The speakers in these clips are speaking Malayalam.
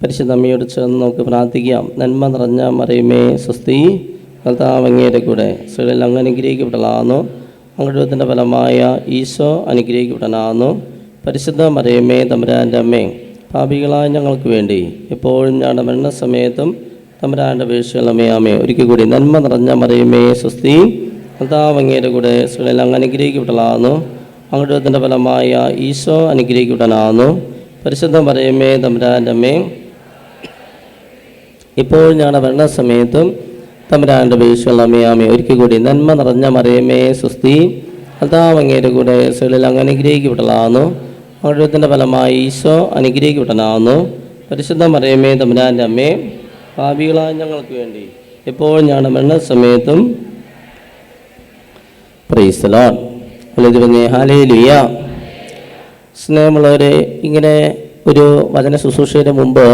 പരിശുദ്ധ അമ്മയോട് ചേർന്ന് നമുക്ക് പ്രാർത്ഥിക്കാം. നന്മ നിറഞ്ഞ മറിയമേ സ്വസ്തി, കർത്താവ് അങ്ങയുടെ കൂടെ സ്ത്രീകളിൽ അങ്ങ് അനുഗ്രഹിക്കപ്പെട്ടതാകുന്നു. അങ്ങയുടെ ഫലമായ ഈശോ അനുഗ്രഹിക്കപ്പെട്ടനാകുന്നു. പരിശുദ്ധ മറിയമേ തമ്പുരാൻ്റെ അമ്മേ, പാപികളായ ഞങ്ങൾക്ക് വേണ്ടി എപ്പോഴും ഞങ്ങളുടെ മരണസമയത്തും തമ്പുരാൻ്റെ അപേക്ഷകളമേ ആമേ. ഒരിക്കൽ കൂടി നന്മ നിറഞ്ഞ മറിയമേ സ്വസ്തി, കർത്താവ് അങ്ങയുടെ കൂടെ സ്ത്രീകളിൽ അങ്ങ് അനുഗ്രഹിക്കപ്പെട്ടതാകുന്നു. അങ്ങയുടെ ഫലമായ ഈശോ അനുഗ്രഹിക്കപ്പെട്ടനാകുന്നു. പരിശുദ്ധ മറിയമേ തമ്പുരാൻ്റെ അമ്മേ, ഇപ്പോൾ ഞങ്ങളുടെ മരണസമയത്തും തമ്പുരാൻ്റെ അപേക്ഷകളമേ ആമേ. ഒരിക്കൽ കൂടി നന്മ നിറഞ്ഞ മറിയമേ സ്വസ്തി, കർത്താവ് അങ്ങയുടെ കൂടെ സ്ത്രീകളിൽ അങ്ങ് അനുഗ്രഹിക്കപ്പെട്ടതാകുന്നു. അങ്ങയുടെ ഫലമായി ഈശോ അനുഗ്രഹിക്കപ്പെട്ടനാകുന്നു. പരിശുദ്ധ മറിയമേ തമ്പുരാൻ്റെ അമ്മേ, പാപികളായ ഞങ്ങൾക്ക് വേണ്ടി ഇപ്പോൾ ഞങ്ങളുടെ മരണസമയത്തും പ്രൈസ് ദി ലോർഡ്. ഹല്ലേലൂയ. സ്നേഹമുള്ളവരെ, ഇങ്ങനെ ഒരു വചന ശുശ്രൂഷയുടെ മുമ്പ്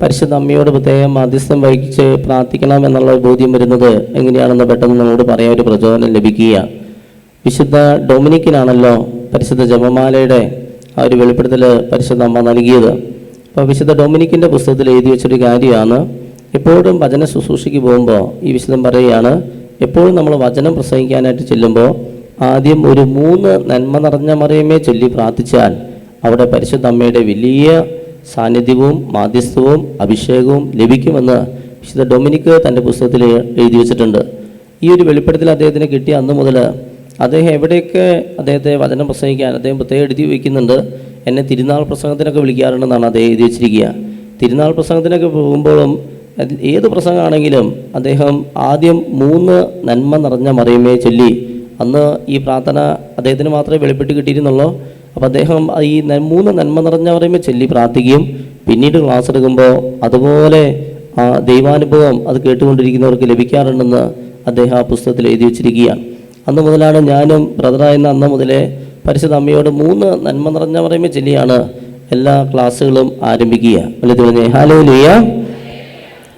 പരിശുദ്ധ അമ്മയോട് പ്രത്യേകം മാധ്യസ്ഥം വഹിച്ച് പ്രാർത്ഥിക്കണം എന്നുള്ള ബോധ്യം വരുന്നത് എങ്ങനെയാണെന്ന് പെട്ടെന്ന് നമ്മളോട് പറയാൻ ഒരു പ്രചോദനം ലഭിക്കുക. വിശുദ്ധ ഡൊമിനിക്കിനാണല്ലോ പരിശുദ്ധ ജപമാലയുടെ ആ ഒരു വെളിപ്പെടുത്തൽ പരിശുദ്ധ അമ്മ നൽകിയത്. അപ്പോൾ വിശുദ്ധ ഡൊമിനിക്കിൻ്റെ പുസ്തകത്തിൽ എഴുതി വെച്ചൊരു കാര്യമാണ്, എപ്പോഴും വചന ശുശ്രൂഷയ്ക്ക് പോകുമ്പോൾ ഈ വിശുദ്ധം പറയുകയാണ്, എപ്പോഴും നമ്മൾ വചനം പ്രസംഗിക്കാനായിട്ട് ചെല്ലുമ്പോൾ ആദ്യം ഒരു 3 നന്മ നിറഞ്ഞ മറിയമേ ചൊല്ലി പ്രാർത്ഥിച്ചാൽ അവിടെ പരിശുദ്ധ അമ്മയുടെ വലിയ സാന്നിധ്യവും മാധ്യസ്ഥവും അഭിഷേകവും ലഭിക്കുമെന്ന് വിശുദ്ധ ഡൊമിനിക്ക് തൻ്റെ പുസ്തകത്തിൽ എഴുതി വെച്ചിട്ടുണ്ട്. ഈ ഒരു വെളിപ്പെടുത്തൽ അദ്ദേഹത്തിന് കിട്ടിയ അന്ന് മുതൽ അദ്ദേഹം എവിടെയൊക്കെ അദ്ദേഹത്തെ വചനം പ്രസംഗിക്കാൻ അദ്ദേഹം പ്രത്യേകം എഴുതി വയ്ക്കുന്നുണ്ട്. എന്നെ തിരുനാൾ പ്രസംഗത്തിനൊക്കെ വിളിക്കാറുണ്ടെന്നാണ് അദ്ദേഹം എഴുതി വെച്ചിരിക്കുക. തിരുനാൾ പ്രസംഗത്തിനൊക്കെ പോകുമ്പോഴും ഏത് പ്രസംഗമാണെങ്കിലും അദ്ദേഹം ആദ്യം 3 നന്മ നിറഞ്ഞ മറിയമേ ചൊല്ലി, അന്ന് ഈ പ്രാർത്ഥന അദ്ദേഹത്തിന് മാത്രമേ വെളിപ്പെട്ട് കിട്ടിയിരുന്നുള്ളൂ. അപ്പോൾ അദ്ദേഹം ഈ 3 നന്മ നിറഞ്ഞ മറിയമേ ചൊല്ലി പ്രാർത്ഥിക്കുകയും പിന്നീട് ക്ലാസ് എടുക്കുമ്പോൾ അതുപോലെ ദൈവാനുഭവം അത് കേട്ടുകൊണ്ടിരിക്കുന്നവർക്ക് ലഭിക്കാറുണ്ടെന്ന് അദ്ദേഹം ആ പുസ്തകത്തിൽ എഴുതി വെച്ചിരിക്കുകയാണ്. അന്ന് മുതലാണ് ഞാനും ബ്രദറായിരുന്ന അന്ന് മുതലേ പരിശുദ്ധ അമ്മയോട് 3 നന്മ നിറഞ്ഞ മറിയമേ ചൊല്ലിയാണ് എല്ലാ ക്ലാസ്സുകളും ആരംഭിക്കുക. ഹല്ലേലൂയ.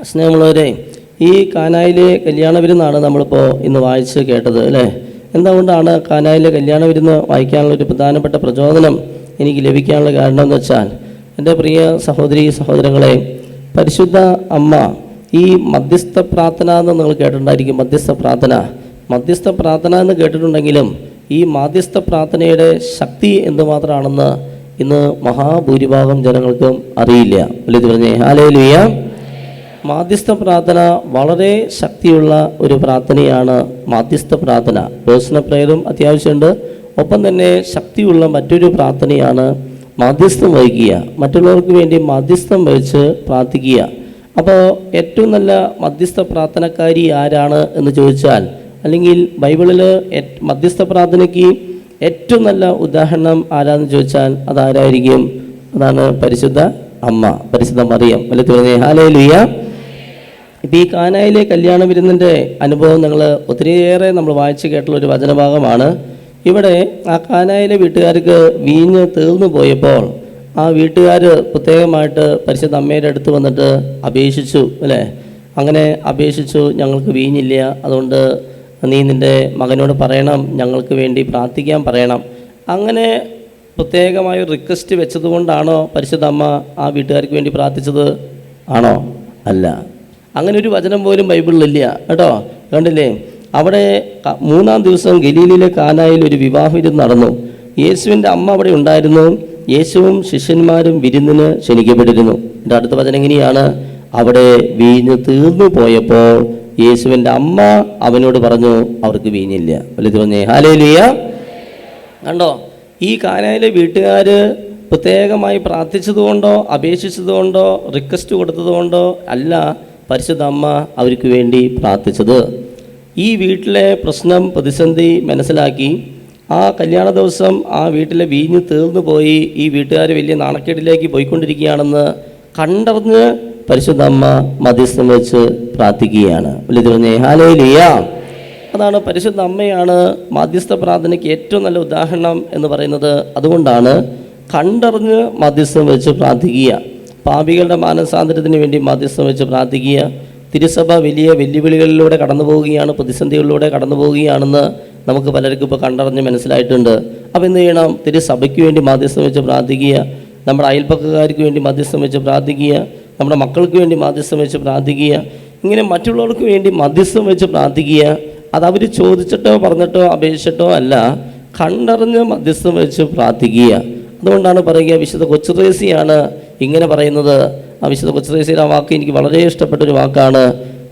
സ്നേഹമുള്ളവരെ, ഈ കാനായിലെ കല്യാണ വിരുന്നാണ് നമ്മളിപ്പോൾ ഇന്ന് വായിച്ച് കേട്ടത് അല്ലേ? എന്തുകൊണ്ടാണ് കാനായിലെ കല്യാണ വിരുന്ന് വായിക്കാനുള്ള ഒരു പ്രധാനപ്പെട്ട പ്രചോദനം എനിക്ക് ലഭിക്കാനുള്ള കാരണം എന്ന് വെച്ചാൽ, എൻ്റെ പ്രിയ സഹോദരി സഹോദരങ്ങളെ, പരിശുദ്ധ അമ്മ ഈ മധ്യസ്ഥ പ്രാർത്ഥന എന്ന് നിങ്ങൾ കേട്ടിട്ടുണ്ടായിരിക്കും. മധ്യസ്ഥ പ്രാർത്ഥന എന്ന് കേട്ടിട്ടുണ്ടെങ്കിലും ഈ മാധ്യസ്ഥ പ്രാർത്ഥനയുടെ ശക്തി എന്തുമാത്രമാണെന്ന് ഇന്ന് മഹാഭൂരിഭാഗം ജനങ്ങൾക്കും അറിയില്ല. ഹല്ലേലൂയ. മാധ്യസ്ഥ പ്രാർത്ഥന വളരെ ശക്തിയുള്ള ഒരു പ്രാർത്ഥനയാണ്. മാധ്യസ്ഥ പ്രാർത്ഥന പേഴ്സണൽ പ്രയറും അത്യാവശ്യമുണ്ട്. ഒപ്പം തന്നെ ശക്തിയുള്ള മറ്റൊരു പ്രാർത്ഥനയാണ് മാധ്യസ്ഥം വഹിക്കുക, മറ്റുള്ളവർക്ക് വേണ്ടി മാധ്യസ്ഥം വഹിച്ച് പ്രാർത്ഥിക്കുക. അപ്പോൾ ഏറ്റവും നല്ല മധ്യസ്ഥ പ്രാർത്ഥനക്കാരി ആരാണ് എന്ന് ചോദിച്ചാൽ, അല്ലെങ്കിൽ ബൈബിളിൽ മധ്യസ്ഥ പ്രാർത്ഥനയ്ക്ക് ഏറ്റവും നല്ല ഉദാഹരണം ആരാന്ന് ചോദിച്ചാൽ അതാരായിരിക്കും? അതാണ് പരിശുദ്ധ അമ്മ, പരിശുദ്ധ മറിയം. ഹല്ലേലൂയ. ഇപ്പം ഈ കാനായിലെ കല്യാണ വിരുന്നിൻ്റെ അനുഭവം ഒത്തിരിയേറെ നമ്മൾ വായിച്ച് കേട്ടുള്ള ഒരു വചനഭാഗമാണ്. ഇവിടെ ആ കാനായിലെ വീട്ടുകാർക്ക് വീഞ്ഞ് തീർന്നു പോയപ്പോൾ ആ വീട്ടുകാർ പ്രത്യേകമായിട്ട് പരിശുദ്ധ അമ്മയുടെ അടുത്ത് വന്നിട്ട് അപേക്ഷിച്ചു അല്ലേ? അങ്ങനെ അപേക്ഷിച്ചു, ഞങ്ങൾക്ക് വീഞ്ഞില്ല, അതുകൊണ്ട് നീ നിൻ്റെ മകനോട് പറയണം, ഞങ്ങൾക്ക് വേണ്ടി പ്രാർത്ഥിക്കാൻ പറയണം. അങ്ങനെ പ്രത്യേകമായ റിക്വസ്റ്റ് വെച്ചതുകൊണ്ടാണോ പരിശുദ്ധ അമ്മ ആ വീട്ടുകാർക്ക് വേണ്ടി പ്രാർത്ഥിച്ചത്? ആണോ? അല്ല. അങ്ങനെ ഒരു വചനം പോലും ബൈബിളിലില്ല കേട്ടോ. കണ്ടില്ലേ? അവിടെ 3-ാം ദിവസം ഗലീലിലെ കാനായിൽ ഒരു വിവാഹ വിരുന്ന് നടന്നു. യേശുവിൻ്റെ അമ്മ അവിടെ ഉണ്ടായിരുന്നു. യേശുവും ശിഷ്യന്മാരും വിരുന്നിന് ക്ഷണിക്കപ്പെട്ടിരുന്നു. എൻ്റെ അടുത്ത വചനം എങ്ങനെയാണ്? അവിടെ വീഞ്ഞ് തീർന്നു പോയപ്പോൾ യേശുവിൻ്റെ അമ്മ അവനോട് പറഞ്ഞു, അവർക്ക് വീഞ്ഞില്ല. ഹല്ലേലൂയ. കണ്ടോ? ഈ കാനായിലെ വീട്ടുകാർ പ്രത്യേകമായി പ്രാർത്ഥിച്ചതുകൊണ്ടോ അപേക്ഷിച്ചതുകൊണ്ടോ റിക്വസ്റ്റ് കൊടുത്തതുകൊണ്ടോ അല്ല പരിശുദ്ധ അമ്മ അവർക്ക് വേണ്ടി പ്രാർത്ഥിച്ചത്. ഈ വീട്ടിലെ പ്രശ്നം, പ്രതിസന്ധി മനസ്സിലാക്കി ആ കല്യാണ ദിവസം ആ വീട്ടിലെ വീഞ്ഞ് തീർന്നു പോയി, ഈ വീട്ടുകാർ വലിയ നാണക്കേടിലേക്ക് പോയിക്കൊണ്ടിരിക്കുകയാണെന്ന് കണ്ടറിഞ്ഞ് പരിശുദ്ധ അമ്മ മധ്യസ്ഥം വെച്ച് പ്രാർത്ഥിക്കുകയാണ്. ഹല്ലേലൂയ. അതാണ് പരിശുദ്ധ അമ്മയാണ് മാധ്യസ്ഥ പ്രാർത്ഥനയ്ക്ക് ഏറ്റവും നല്ല ഉദാഹരണം എന്ന് പറയുന്നത്. അതുകൊണ്ടാണ് കണ്ടറിഞ്ഞ് മധ്യസ്ഥം വെച്ച് പ്രാർത്ഥിക്കുക. പാപികളുടെ മാനസാന്തരത്തിന് വേണ്ടി മധ്യസ്ഥം വെച്ച് പ്രാർത്ഥിക്കുക. തിരുസഭ വലിയ വെല്ലുവിളികളിലൂടെ കടന്നു പോവുകയാണ്, പ്രതിസന്ധികളിലൂടെ കടന്നു പോവുകയാണെന്ന് നമുക്ക് പലർക്കും ഇപ്പോൾ കണ്ടറിഞ്ഞ് മനസ്സിലായിട്ടുണ്ട്. അപ്പോൾ എന്ത് ചെയ്യണം? തിരുസഭയ്ക്ക് വേണ്ടി മധ്യസ്ഥം വെച്ച് പ്രാർത്ഥിക്കുക. നമ്മുടെ അയൽപ്പക്കക്കാർക്ക് വേണ്ടി മധ്യസ്ഥം വെച്ച് പ്രാർത്ഥിക്കുക. നമ്മുടെ മക്കൾക്ക് വേണ്ടി മധ്യസ്ഥം വെച്ച് പ്രാർത്ഥിക്കുക. ഇങ്ങനെ മറ്റുള്ളവർക്ക് വേണ്ടി മധ്യസ്ഥം വെച്ച് പ്രാർത്ഥിക്കുക. അതവർ ചോദിച്ചിട്ടോ പറഞ്ഞിട്ടോ അപേക്ഷിച്ചിട്ടോ അല്ല, കണ്ടറിഞ്ഞ് മധ്യസ്ഥം വെച്ച് പ്രാർത്ഥിക്കുക. അതുകൊണ്ടാണ് പറയുക, വിശുദ്ധ കൊച്ചുത്രേസ്യയാണ് ഇങ്ങനെ പറയുന്നത്. ആ വിശുദ്ധ കൊച്ചുത്രേസ്യയുടെ ആ വാക്ക് എനിക്ക് വളരെ ഇഷ്ടപ്പെട്ടൊരു വാക്കാണ്.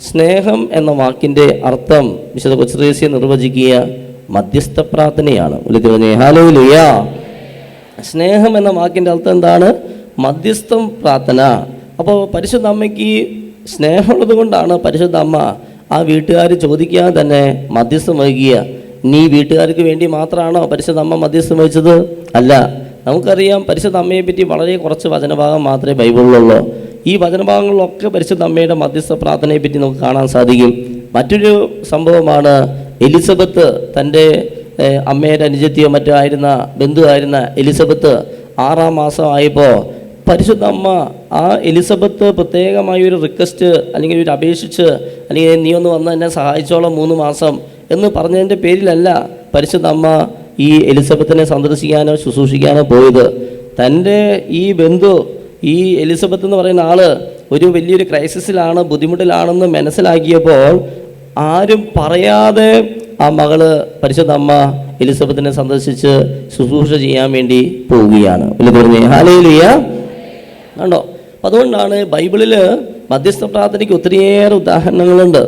സ്നേഹം എന്ന വാക്കിൻ്റെ അർത്ഥം വിശുദ്ധ കൊച്ചുത്രേസ്യ നിർവചിക്കുക മധ്യസ്ഥ പ്രാർത്ഥനയാണ്. പറഞ്ഞേ ഹല്ലേലൂയ. സ്നേഹം എന്ന വാക്കിൻ്റെ അർത്ഥം എന്താണ്? മധ്യസ്ഥം പ്രാർത്ഥന. അപ്പോൾ പരിശുദ്ധ അമ്മയ്ക്ക് സ്നേഹമുള്ളത് കൊണ്ടാണ് പരിശുദ്ധ അമ്മ ആ വീട്ടുകാർ ചോദിക്കാതെ തന്നെ മധ്യസ്ഥം വഹിക്കുക. നീ വീട്ടുകാർക്ക് വേണ്ടി മാത്രമാണോ പരിശുദ്ധ അമ്മ മധ്യസ്ഥം വഹിച്ചത്? അല്ല. നമുക്കറിയാം പരിശുദ്ധ അമ്മയെ പറ്റി വളരെ കുറച്ച് വചനഭാഗം മാത്രമേ ബൈബിളിലുള്ളൂ. ഈ വചനഭാഗങ്ങളിലൊക്കെ പരിശുദ്ധ അമ്മയുടെ മധ്യസ്ഥ പ്രാർത്ഥനയെ പറ്റി നമുക്ക് കാണാൻ സാധിക്കും. മറ്റൊരു സംഭവമാണ് എലിസബത്ത് തൻ്റെ അമ്മയുടെ അനുജത്തിയോ മറ്റോ ആയിരുന്ന ബന്ധുവായിരുന്ന എലിസബത്ത് 6-ാം മാസം ആയപ്പോൾ പരിശുദ്ധ അമ്മ ആ എലിസബത്ത് പ്രത്യേകമായ ഒരു റിക്വസ്റ്റ് അല്ലെങ്കിൽ ഒരു അപേക്ഷിച്ച്, അല്ലെങ്കിൽ നീ ഒന്ന് വന്ന് എന്നെ സഹായിച്ചോളാം 3 മാസം എന്ന് പറഞ്ഞതിൻ്റെ പേരിലല്ല പരിശുദ്ധ അമ്മ ഈ എലിസബത്തിനെ സന്ദർശിക്കാനോ ശുശ്രൂഷിക്കാനോ പോയത്. തൻ്റെ ഈ ബന്ധു, ഈ എലിസബത്ത് എന്ന് പറയുന്ന ആള് ഒരു വലിയൊരു ക്രൈസിസിലാണ്, ബുദ്ധിമുട്ടിലാണെന്ന് മനസ്സിലാക്കിയപ്പോൾ ആരും പറയാതെ ആ മകള് പരിശുദ്ധ അമ്മ എലിസബത്തിനെ സന്ദർശിച്ച് ശുശ്രൂഷ ചെയ്യാൻ വേണ്ടി പോവുകയാണ്. പറഞ്ഞേ ഹല്ലേലൂയ. കണ്ടോ? അതുകൊണ്ടാണ് ബൈബിളിൽ മധ്യസ്ഥ പ്രാർത്ഥനയ്ക്ക് ഒത്തിരിയേറെ ഉദാഹരണങ്ങളുണ്ട്.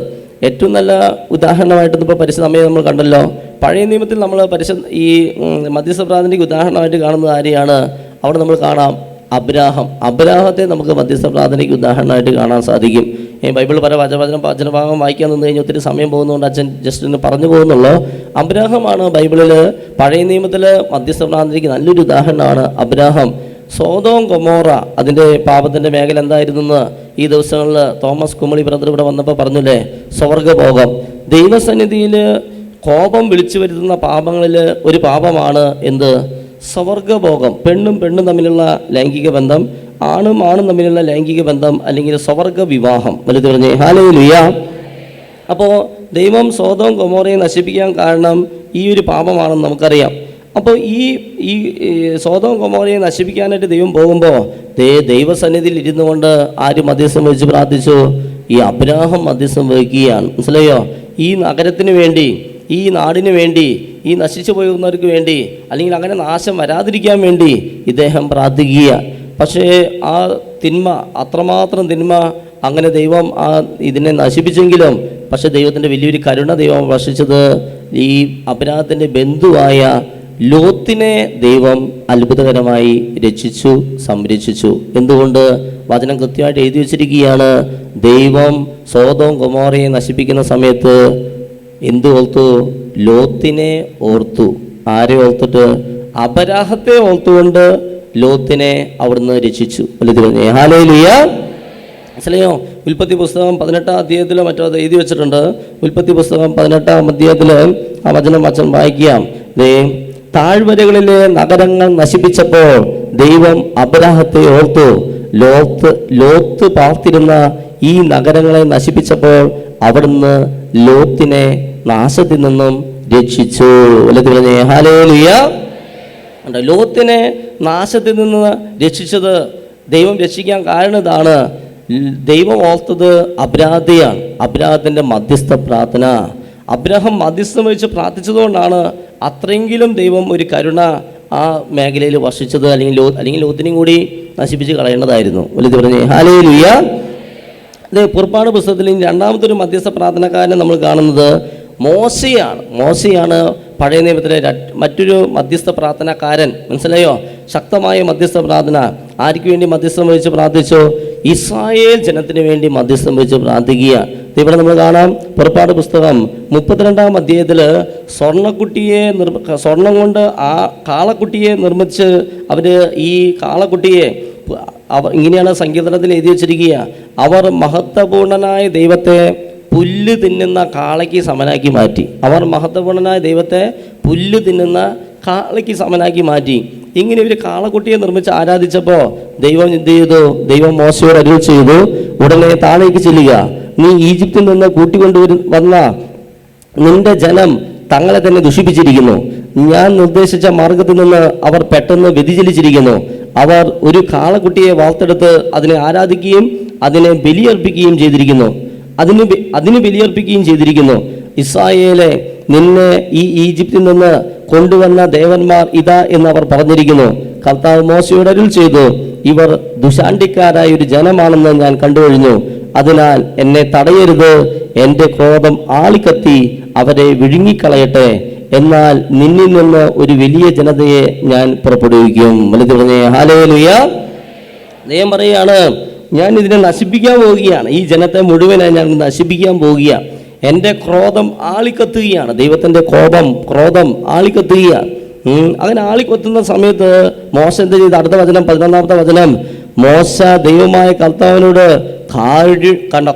ഏറ്റവും നല്ല ഉദാഹരണമായിട്ട് ഇപ്പോൾ പരിശുദ്ധ അമ്മയെ നമ്മൾ കണ്ടല്ലോ. പഴയ നിയമത്തിൽ നമ്മൾ ഈ മധ്യസ്ഥ പ്രാർത്ഥനയ്ക്ക് ഉദാഹരണമായിട്ട് കാണുന്നത് ആരെയാണ്? അവിടെ നമ്മൾ കാണാം അബ്രാഹത്തെ നമുക്ക് മധ്യസ്ഥ പ്രാർത്ഥനയ്ക്ക് ഉദാഹരണമായിട്ട് കാണാൻ സാധിക്കും. ബൈബിൾ പല വചനഭാഗം വായിക്കാൻ നിന്ന് കഴിഞ്ഞാൽ ഒത്തിരി സമയം പോകുന്നതുകൊണ്ട് അച്ഛൻ ജസ്റ്റ് ഒന്ന് പറഞ്ഞു പോകുന്നുള്ളൂ. അബ്രാഹമാണ് ബൈബിളിൽ പഴയ നിയമത്തിൽ മധ്യസ്ഥ പ്രാർത്ഥനയ്ക്ക് നല്ലൊരു ഉദാഹരണമാണ് അബ്രാഹം. സോദോം ഗൊമോറ അതിൻ്റെ പാപത്തിൻ്റെ മേഖല എന്തായിരുന്നെന്ന് ഈ ദിവസങ്ങളിൽ തോമസ് കുമളി ബ്രദർ ഇവിടെ വന്നപ്പോൾ പറഞ്ഞില്ലേ, സ്വർഗഭോഗം. ദൈവസന്നിധിയിൽ കോപം വിളിച്ചു വരുത്തുന്ന പാപങ്ങളിൽ ഒരു പാപമാണ് എന്ത്? സ്വർഗഭോഗം. പെണ്ണും തമ്മിലുള്ള ലൈംഗിക ബന്ധം, ആണും തമ്മിലുള്ള ലൈംഗിക ബന്ധം, അല്ലെങ്കിൽ സ്വർഗ വിവാഹം. വലുത് പറഞ്ഞേ ഹല്ലേലൂയ. അപ്പോൾ ദൈവം സോദോം ഗൊമോറയെ നശിപ്പിക്കാൻ കാരണം ഈ ഒരു പാപമാണെന്ന് നമുക്കറിയാം. അപ്പോൾ ഈ സോദോം ഗൊമോറയെ നശിപ്പിക്കാനായിട്ട് ദൈവം പോകുമ്പോൾ ദൈവസന്നിധിയിൽ ഇരുന്നു കൊണ്ട് ആര് മധ്യസ്ഥം വഹിച്ച് പ്രാർത്ഥിച്ചു? ഈ അബ്രാഹം മധ്യസ്ഥം വഹിക്കുകയാണ്. മനസ്സിലായോ? ഈ നഗരത്തിന് വേണ്ടി, ഈ നാടിന് വേണ്ടി, ഈ നശിച്ചു പോകുന്നവർക്ക് വേണ്ടി, അല്ലെങ്കിൽ അങ്ങനെ നാശം വരാതിരിക്കാൻ വേണ്ടി ഇദ്ദേഹം പ്രാർത്ഥിക്കുക. പക്ഷേ ആ തിന്മ, അത്രമാത്രം തിന്മ, അങ്ങനെ ദൈവം ഇതിനെ നശിപ്പിച്ചെങ്കിലും പക്ഷേ ദൈവത്തിൻ്റെ വലിയൊരു കരുണ ദൈവം വർഷിച്ചത് ഈ അബ്രാഹത്തിൻ്റെ ബന്ധുവായ ലോത്തിനെ ദൈവം അത്ഭുതകരമായി രക്ഷിച്ചു, സംരക്ഷിച്ചു. എന്തുകൊണ്ട്? വചനം കൃത്യമായിട്ട് എഴുതി വച്ചിരിക്കുകയാണ്. ദൈവം സോദോം ഗൊമോറയെ നശിപ്പിക്കുന്ന സമയത്ത് എന്ത് ഓർത്തു? ലോത്തിനെ ഓർത്തു. ആരെ ഓർത്തിട്ട്? അബ്രാഹത്തെ ഓർത്തുകൊണ്ട് ലോത്തിനെ അവിടുന്ന് രക്ഷിച്ചു. ഹല്ലേലൂയ. മനസ്സിലായോ? ഉൽപ്പത്തി പുസ്തകം 18-ാം അധ്യായത്തിലോ മറ്റോ അത് എഴുതി വെച്ചിട്ടുണ്ട്. ഉൽപ്പത്തി പുസ്തകം 18-ാം അധ്യായത്തിൽ ആ വചനം വചനം വായിക്കാം. താഴ്വരകളിലെ നഗരങ്ങൾ നശിപ്പിച്ചപ്പോൾ ദൈവം അബ്രാഹത്തെ ഓർത്തു. ലോത്ത് പാർത്തിരുന്ന ഈ നഗരങ്ങളെ നശിപ്പിച്ചപ്പോൾ അവിടുന്ന് ലോത്തിനെ നാശത്തിൽ നിന്നും രക്ഷിച്ചു. ഹല്ലേലൂയ. ലോത്തിനെ നാശത്തിൽ നിന്ന് രക്ഷിച്ചത്, ദൈവം രക്ഷിക്കാൻ കാരണം ഇതാണ്. ദൈവം ഓർത്തത് അബ്രാഹത്തെയാണ്, അബ്രാഹത്തിൻ്റെ മധ്യസ്ഥ പ്രാർത്ഥന. അബ്രാഹം മധ്യസ്ഥം വഹിച്ച് പ്രാർത്ഥിച്ചതുകൊണ്ടാണ് അത്രയെങ്കിലും ദൈവം ഒരു കരുണ ആ മേഖലയിൽ വർഷിച്ചത്. അല്ലെങ്കിൽ ലോത്തിനെയും കൂടി നശിപ്പിച്ച് കളയേണ്ടതായിരുന്നു. പറഞ്ഞേ ഹല്ലേലൂയ. ഇത് പുറപ്പാട് പുസ്തകത്തിൽ 2ാമതൊരു മധ്യസ്ഥ പ്രാർത്ഥനക്കാരനെ നമ്മൾ കാണുന്നത് മോശയാണ് പഴയ നിയമത്തിലെ മറ്റൊരു മധ്യസ്ഥ പ്രാർത്ഥനക്കാരൻ. മനസ്സിലായോ? ശക്തമായ മധ്യസ്ഥ പ്രാർത്ഥന. ആർക്ക് വേണ്ടി മധ്യസ്ഥം വഹിച്ച് പ്രാർത്ഥിച്ചു? ഇസ്രായേൽ ജനത്തിന് വേണ്ടി മധ്യസ്ഥം വഹിച്ച് പ്രാർത്ഥിക്കുക. ഇവിടെ നമ്മൾ കാണാം പുറപ്പാട് പുസ്തകം 32-ാം അധ്യായത്തിൽ സ്വർണം കൊണ്ട് ആ കാളക്കുട്ടിയെ നിർമ്മിച്ച് അവർ ഈ കാളക്കുട്ടിയെ ഇങ്ങനെയാണ് സങ്കീർത്തനത്തിൽ എഴുതി വച്ചിരിക്കുക. അവർ മഹത്വപൂർണനായ ദൈവത്തെ പുല്ല് തിന്നുന്ന കാളയ്ക്ക് സമനാക്കി മാറ്റി. അവർ മഹത്വപൂർണനായ ദൈവത്തെ പുല്ല് തിന്നുന്ന കാളയ്ക്ക് സമനാക്കി മാറ്റി. ഇങ്ങനെ ഒരു കാളക്കുട്ടിയെ നിർമ്മിച്ച് ആരാധിച്ചപ്പോൾ ദൈവം എന്ത് ചെയ്തു? ദൈവം മോശയോട് അരുളി ചെയ്തു, ഉടനെ താഴേക്ക് ചെല്ലുക, നീ ഈജിപ്തിൽ നിന്ന് വന്ന നിന്റെ ജനം തങ്ങളെ തന്നെ ദുഷിപ്പിച്ചിരിക്കുന്നു. ഞാൻ നിർദ്ദേശിച്ച മാർഗത്തിൽ നിന്ന് അവർ പെട്ടെന്ന് വ്യതിചലിച്ചിരിക്കുന്നു. അവർ ഒരു കാളക്കുട്ടിയെ വാർത്തെടുത്ത് അതിനെ ആരാധിക്കുകയും അതിനെ ബലിയർപ്പിക്കുകയും ചെയ്തിരിക്കുന്നു. അതിന് ബലിയർപ്പിക്കുകയും ചെയ്തിരിക്കുന്നു. ഇസ്രായേലെ, നിന്നെ ഈ ഈജിപ്തിൽ നിന്ന് കൊണ്ടുവന്ന ദേവന്മാർ ഇതാ എന്ന് അവർ പറഞ്ഞിരിക്കുന്നു. കർത്താവ് മോശയോട് അരുൾ ചെയ്തു, ഇവർ ദുശാണ്ടിക്കാരായ ഒരു ജനമാണെന്ന് ഞാൻ കണ്ടുകഴിഞ്ഞു. അതിനാൽ എന്നെ തടയരുത്. എൻ്റെ ക്രോധം ആളിക്കത്തി അവരെ വിഴുങ്ങിക്കളയട്ടെ. എന്നാൽ നിന്നിൽ നിന്ന് ഒരു വലിയ ജനതയെ ഞാൻ പുറപ്പെടുവിക്കും. വലുത് പറഞ്ഞേ ഹല്ലേലൂയ. ദൈവം പറയാണ്, ഞാൻ ഇതിനെ നശിപ്പിക്കാൻ പോവുകയാണ്. ഈ ജനത്തെ മുഴുവനായി ഞാൻ നശിപ്പിക്കാൻ പോവുകയാണ്. എൻ്റെ ക്രോധം ആളിക്കത്തുകയാണ്. ദൈവത്തിൻ്റെ ക്രോധം ആളിക്കത്തുകയാണ്. അങ്ങനെ ആളിക്കൊത്തുന്ന സമയത്ത് മോശ എന്ത് ചെയ്ത്? അടുത്ത വചനം, 11-ാമത്തെ വചനം, മോശ ദൈവമായ കർത്താവിനോട്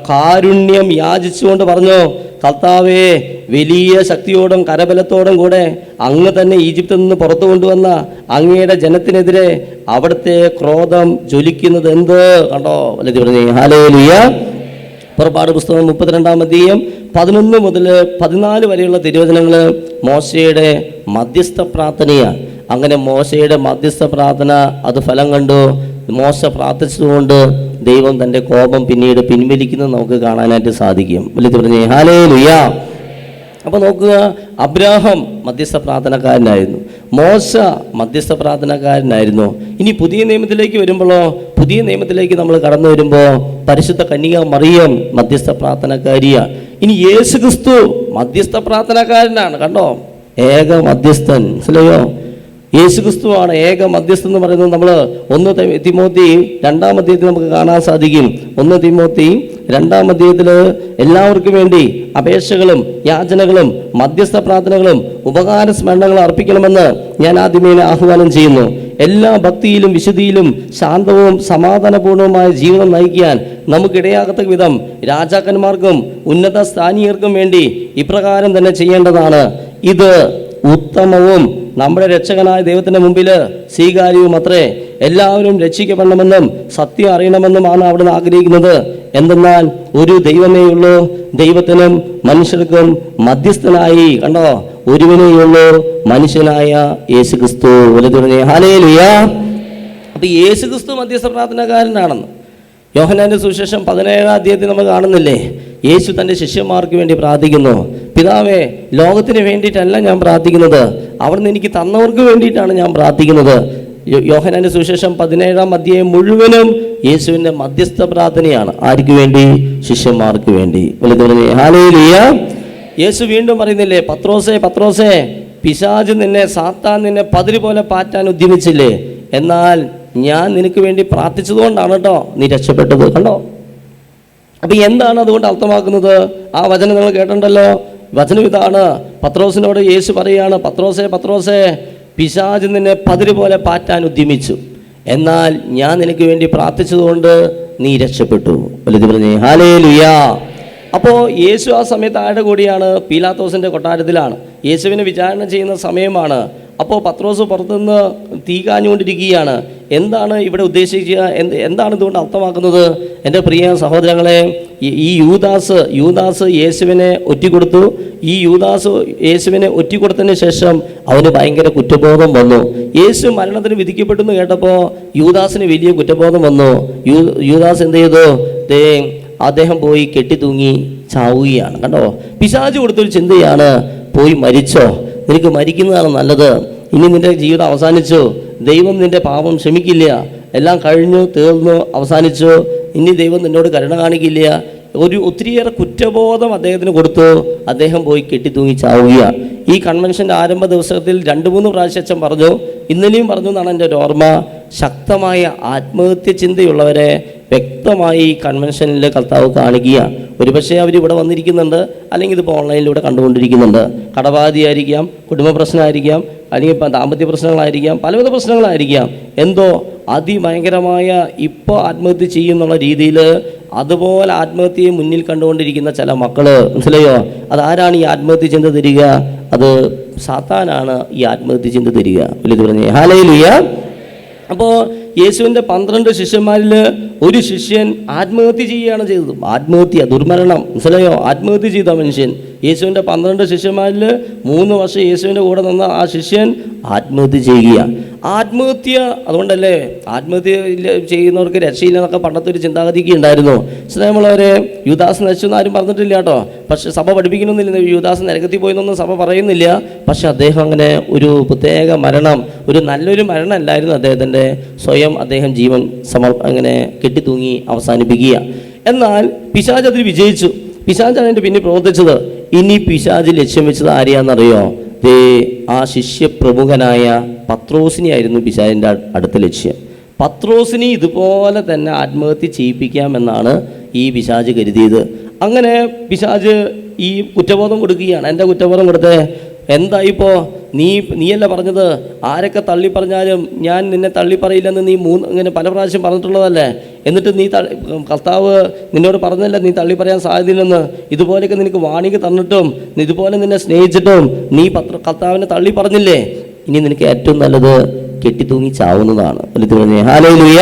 കാരുണ്യം യാചിച്ചുകൊണ്ട് പറഞ്ഞു, കർത്താവേ, വലിയ ശക്തിയോടും കരബലത്തോടും കൂടെ അങ്ങ് തന്നെ ഈജിപ്തിൽ നിന്ന് പുറത്തു കൊണ്ടുവന്ന അങ്ങയുടെ ജനത്തിനെതിരെ അവിടുത്തെ ക്രോധം ജ്വലിക്കുന്നത് എന്ത്? കണ്ടോ? വല്ലതി പറഞ്ഞേ ഹല്ലേലൂയ. പുറപ്പാട് പുസ്തകം 32-ാം അധ്യായം 11 മുതൽ 14 വരെയുള്ള തിരുവചനങ്ങൾ മോശയുടെ മധ്യസ്ഥ പ്രാർത്ഥനയാണ്. അങ്ങനെ മോശയുടെ മധ്യസ്ഥ പ്രാർത്ഥന അത് ഫലം കണ്ടു. മോശ പ്രാർത്ഥിച്ചതുകൊണ്ട് ദൈവം തൻ്റെ കോപം പിന്നീട് പിൻവലിക്കുന്നത് നമുക്ക് കാണാനായിട്ട് സാധിക്കും. വലുത് പറഞ്ഞേ ഹല്ലേലൂയ. അപ്പോൾ നോക്കുക, അബ്രാഹാം മധ്യസ്ഥ പ്രാർത്ഥനക്കാരനായിരുന്നു, മോശ മധ്യസ്ഥ പ്രാർത്ഥനക്കാരനായിരുന്നു. ഇനി പുതിയ നിയമത്തിലേക്ക് വരുമ്പോഴോ, പുതിയ നിയമത്തിലേക്ക് നമ്മൾ കടന്നു വരുമ്പോൾ പരിശുദ്ധ കന്യക മറിയം മധ്യസ്ഥ പ്രാർത്ഥനക്കാരിയാണ്. ഇനി യേശു ക്രിസ്തു മധ്യസ്ഥ പ്രാർത്ഥനക്കാരനാണ്. കണ്ടോ? ഏക മധ്യസ്ഥൻ. മനസ്സിലായോ? യേശു ക്രിസ്തുവാണ് ഏക മധ്യസ്ഥൻ എന്ന് പറയുന്നത്. നമ്മൾ 1 തിമോത്തി 2-ാം അധ്യായത്തിൽ നമുക്ക് കാണാൻ സാധിക്കും. 1 തിമോത്തി 2-ാം അധ്യായത്തിൽ എല്ലാവർക്കും വേണ്ടി അപേക്ഷകളും യാചനകളും മധ്യസ്ഥ പ്രാർത്ഥനകളും ഉപകാര സ്മരണകളും അർപ്പിക്കണമെന്ന് ഞാൻ ആദ്യമേ ആഹ്വാനം ചെയ്യുന്നു. എല്ലാ ഭക്തിയിലും വിശുദ്ധിയിലും ശാന്തവും സമാധാനപൂർണവുമായ ജീവിതം നയിക്കാൻ നമുക്കിടയാകത്തക്ക വിധം രാജാക്കന്മാർക്കും ഉന്നത സ്ഥാനീയർക്കും വേണ്ടി ഇപ്രകാരം തന്നെ ചെയ്യേണ്ടതാണ്. ഇത് ഉത്തമവും നമ്മുടെ രക്ഷകനായ ദൈവത്തിൻ്റെ മുമ്പിൽ സ്വീകാര്യവും അത്രേ. എല്ലാവരും രക്ഷിക്കപ്പെടണമെന്നും സത്യം അറിയണമെന്നുമാണ് അവിടുന്ന് ആഗ്രഹിക്കുന്നത്. എന്തെന്നാൽ ഒരു ദൈവമേയുള്ളൂ, ദൈവത്തിനും മനുഷ്യർക്കും മധ്യസ്ഥനായി, കണ്ടോ, ഒരുവനേയുള്ളൂ, മനുഷ്യനായ യേശു ക്രിസ്തു. ഹല്ലേലൂയ. അപ്പൊ യേശു ക്രിസ്തു മധ്യസ്ഥ പ്രാർത്ഥനക്കാരനാണെന്ന് യോഹന്നാന്റെ സുവിശേഷം 17-ാം അധ്യായത്തിൽ നമ്മൾ കാണുന്നില്ലേ? യേശു തൻ്റെ ശിഷ്യന്മാർക്ക് വേണ്ടി പ്രാർത്ഥിക്കുന്നു. പിതാവേ, ലോകത്തിന് വേണ്ടിയിട്ടല്ല ഞാൻ പ്രാർത്ഥിക്കുന്നത്, അവിടുന്ന് എനിക്ക് തന്നവർക്ക് വേണ്ടിയിട്ടാണ് ഞാൻ പ്രാർത്ഥിക്കുന്നത്. യോഹന്നാന്റെ സുവിശേഷം 17-ാം അധ്യായം മുഴുവനും യേശുവിൻ്റെ മധ്യസ്ഥ പ്രാർത്ഥനയാണ്. ആർക്ക് വേണ്ടി? ശിഷ്യന്മാർക്ക് വേണ്ടി. ഹല്ലേലൂയ. യേശു വീണ്ടും പറയുന്നില്ലേ, പത്രോസേ പത്രോസേ, പിശാച് നിന്നെ, സാത്താൻ നിന്നെ പതിര് പോലെ പാറ്റാൻ ഉദ്യമിച്ചില്ലേ? എന്നാൽ ഞാൻ നിനക്ക് വേണ്ടി പ്രാർത്ഥിച്ചതുകൊണ്ടാണ് കേട്ടോ നീ രക്ഷപ്പെട്ടത്. കണ്ടോ? അപ്പം എന്താണ് അതുകൊണ്ട് അർത്ഥമാക്കുന്നത്? ആ വചനം നിങ്ങൾ കേട്ടിട്ടുണ്ടല്ലോ. വചനം ഇതാണ്. പത്രോസിനോട് യേശു പറയുകയാണ്, പത്രോസേ പത്രോസേ, പിശാച് നിന്നെ പതിര് പോലെ പാറ്റാൻ ഉദ്യമിച്ചു, എന്നാൽ ഞാൻ നിനക്ക് വേണ്ടി പ്രാർത്ഥിച്ചതുകൊണ്ട് നീ രക്ഷപ്പെട്ടു. വലുത് പറഞ്ഞേ ഹല്ലേലൂയ. അപ്പോൾ യേശു ആ സമയത്ത് ആരുടെ കൂടിയാണ്? പീലാത്തോസിൻ്റെ കൊട്ടാരത്തിലാണ്. യേശുവിനെ വിചാരണ ചെയ്യുന്ന സമയമാണ്. അപ്പോൾ പത്രോസ് പുറത്തുനിന്ന് തീ കാഞ്ഞുകൊണ്ടിരിക്കുകയാണ്. എന്താണ് ഇവിടെ ഉദ്ദേശിക്കുക? എന്താണ് ഇതുകൊണ്ട് അർത്ഥമാക്കുന്നത്? എൻ്റെ പ്രിയ സഹോദരങ്ങളെ, ഈ യൂദാസ് യേശുവിനെ ഒറ്റിക്കൊടുത്തു. ഈ യൂദാസ് യേശുവിനെ ഒറ്റിക്കൊടുത്തതിന് ശേഷം അവന് ഭയങ്കര കുറ്റബോധം വന്നു. യേശു മരണത്തിന് വിധിക്കപ്പെട്ടു എന്ന് കേട്ടപ്പോൾ യൂദാസിന് വലിയ കുറ്റബോധം വന്നു. യൂദാസ് എന്ത് ചെയ്തു? അദ്ദേഹം പോയി കെട്ടിത്തൂങ്ങി ചാവുകയാണ്. കണ്ടോ? പിശാച് കൊടുത്തൊരു ചിന്തയാണ്, പോയി മരിച്ചോ, നിനക്ക് മരിക്കുന്നതാണ് നല്ലത്, ഇനി നിൻ്റെ ജീവിതം അവസാനിച്ചു, ദൈവം നിൻ്റെ പാപം ക്ഷമിക്കില്ല, എല്ലാം കഴിഞ്ഞു, തീർന്നു, അവസാനിച്ചു, ഇനി ദൈവം നിന്നോട് കരുണ കാണിക്കില്ല. ഒത്തിരിയേറെ കുറ്റബോധം അദ്ദേഹത്തിന് കൊടുത്തു. അദ്ദേഹം പോയി കെട്ടിത്തൂങ്ങി ചാവുകയാണ്. ഈ കൺവെൻഷൻ്റെ ആരംഭ ദിവസത്തിൽ 2-3 പ്രാവശ്യം അച്ഛൻ പറഞ്ഞു, ഇന്നലെയും പറഞ്ഞു എന്നാണ് എൻ്റെ ഒരു ഓർമ്മ. ശക്തമായ ആത്മഹത്യ ചിന്തയുള്ളവരെ വ്യക്തമായി കൺവെൻഷനിൽ കർത്താവ് കാണിക്കുകയാണ്. ഒരുപക്ഷെ അവരിവിടെ വന്നിരിക്കുന്നുണ്ട്, അല്ലെങ്കിൽ ഇതിപ്പോൾ ഓൺലൈനിലൂടെ കണ്ടുകൊണ്ടിരിക്കുന്നുണ്ട്. കടബാധ്യതയായിരിക്കാം, കുടുംബ പ്രശ്നമായിരിക്കാം, അല്ലെങ്കിൽ ദാമ്പത്യ പ്രശ്നങ്ങളായിരിക്കാം, പലവിധ പ്രശ്നങ്ങളായിരിക്കാം. എന്തോ അതിഭയങ്കരമായ ഇപ്പോൾ ആത്മഹത്യ ചെയ്യുന്നുള്ള രീതിയിൽ അതുപോലെ ആത്മഹത്യയെ മുന്നിൽ കണ്ടുകൊണ്ടിരിക്കുന്ന ചില മക്കൾ, മനസ്സിലായോ? അതാരാണ് ഈ ആത്മഹത്യ ചിന്ത തരിക? അത് സാത്താനാണ് ഈ ആത്മഹത്യ ചിന്ത തരിക. വലിയ പറഞ്ഞേ ഹല്ലേലൂയ. അപ്പോൾ യേശുവിൻ്റെ 12 ശിഷ്യന്മാരിൽ ഒരു ശിഷ്യൻ ആത്മഹത്യ ചെയ്യുകയാണ് ചെയ്തത്. ആത്മഹത്യ, ദുർമരണം, മനസ്സിലായോ? ആത്മഹത്യ ചെയ്ത മനുഷ്യൻ. യേശുവിൻ്റെ 12 ശിഷ്യന്മാരിൽ 3 വർഷം യേശുവിൻ്റെ കൂടെ നിന്ന ആ ശിഷ്യൻ ആത്മഹത്യ ചെയ്യുകയാണ്. ആത്മഹത്യ, അതുകൊണ്ടല്ലേ ആത്മഹത്യ ചെയ്യുന്നവർക്ക് രക്ഷയില്ല എന്നൊക്കെ പണ്ടത്തെ ഒരു ചിന്താഗതിക്ക് ഉണ്ടായിരുന്നു. സ്നേഹമുള്ളവരെ, യൂദാസ് നശിച്ചു എന്ന് ആരും പറഞ്ഞിട്ടില്ല കേട്ടോ. പക്ഷെ സഭ പഠിപ്പിക്കണമെന്നില്ല, യൂദാസ് നരകത്തിൽ പോയെന്നൊന്നും സഭ പറയുന്നില്ല. പക്ഷെ അദ്ദേഹം അങ്ങനെ ഒരു പ്രത്യേക മരണം, ഒരു നല്ലൊരു മരണമല്ലായിരുന്നു അദ്ദേഹത്തിൻ്റെ. സ്വയം അദ്ദേഹം ജീവൻ അങ്ങനെ കെട്ടിത്തൂങ്ങി അവസാനിപ്പിക്കുക. എന്നാൽ പിശാച് അതിൽ വിജയിച്ചു. പിശാച് അതിൻ്റെ പിന്നെ പ്രവർത്തിച്ചത്. ഇനി പിശാച് ലക്ഷ്യം വെച്ചത് ആരെയാണെന്നറിയോ? ആ ശിഷ്യപ്രമുഖനായ പത്രോസിനെയായിരുന്നു പിശാചിൻ്റെ അടുത്ത ലക്ഷ്യം. പത്രോസിനെ ഇതുപോലെ തന്നെ ആത്മഹത്യ ചെയ്യിപ്പിക്കാമെന്നാണ് ഈ പിശാച് കരുതിയത്. അങ്ങനെ പിശാച് ഈ കുറ്റബോധം കൊടുക്കുകയാണ്. എൻ്റെ കുറ്റബോധം കൊടുത്തേ, എന്തായിപ്പോൾ നീയല്ല പറഞ്ഞത് ആരൊക്കെ തള്ളി പറഞ്ഞാലും ഞാൻ നിന്നെ തള്ളി പറയില്ലെന്ന് നീ ഇങ്ങനെ പല പ്രാവശ്യം പറഞ്ഞിട്ടുള്ളതല്ലേ. എന്നിട്ട് നീ കർത്താവ് നിന്നോട് പറഞ്ഞല്ല നീ തള്ളി പറയാൻ സാധ്യതയില്ലെന്ന്. ഇതുപോലെയൊക്കെ നിനക്ക് വാണിംഗ് തന്നിട്ടും ഇതുപോലെ നിന്നെ സ്നേഹിച്ചിട്ടും നീ കർത്താവിനെ തള്ളി പറഞ്ഞില്ലേ. ഇനി നിനക്ക് ഏറ്റവും നല്ലത് കെട്ടിത്തൂങ്ങി ചാവുന്നതാണ്. ഹല്ലേലൂയ.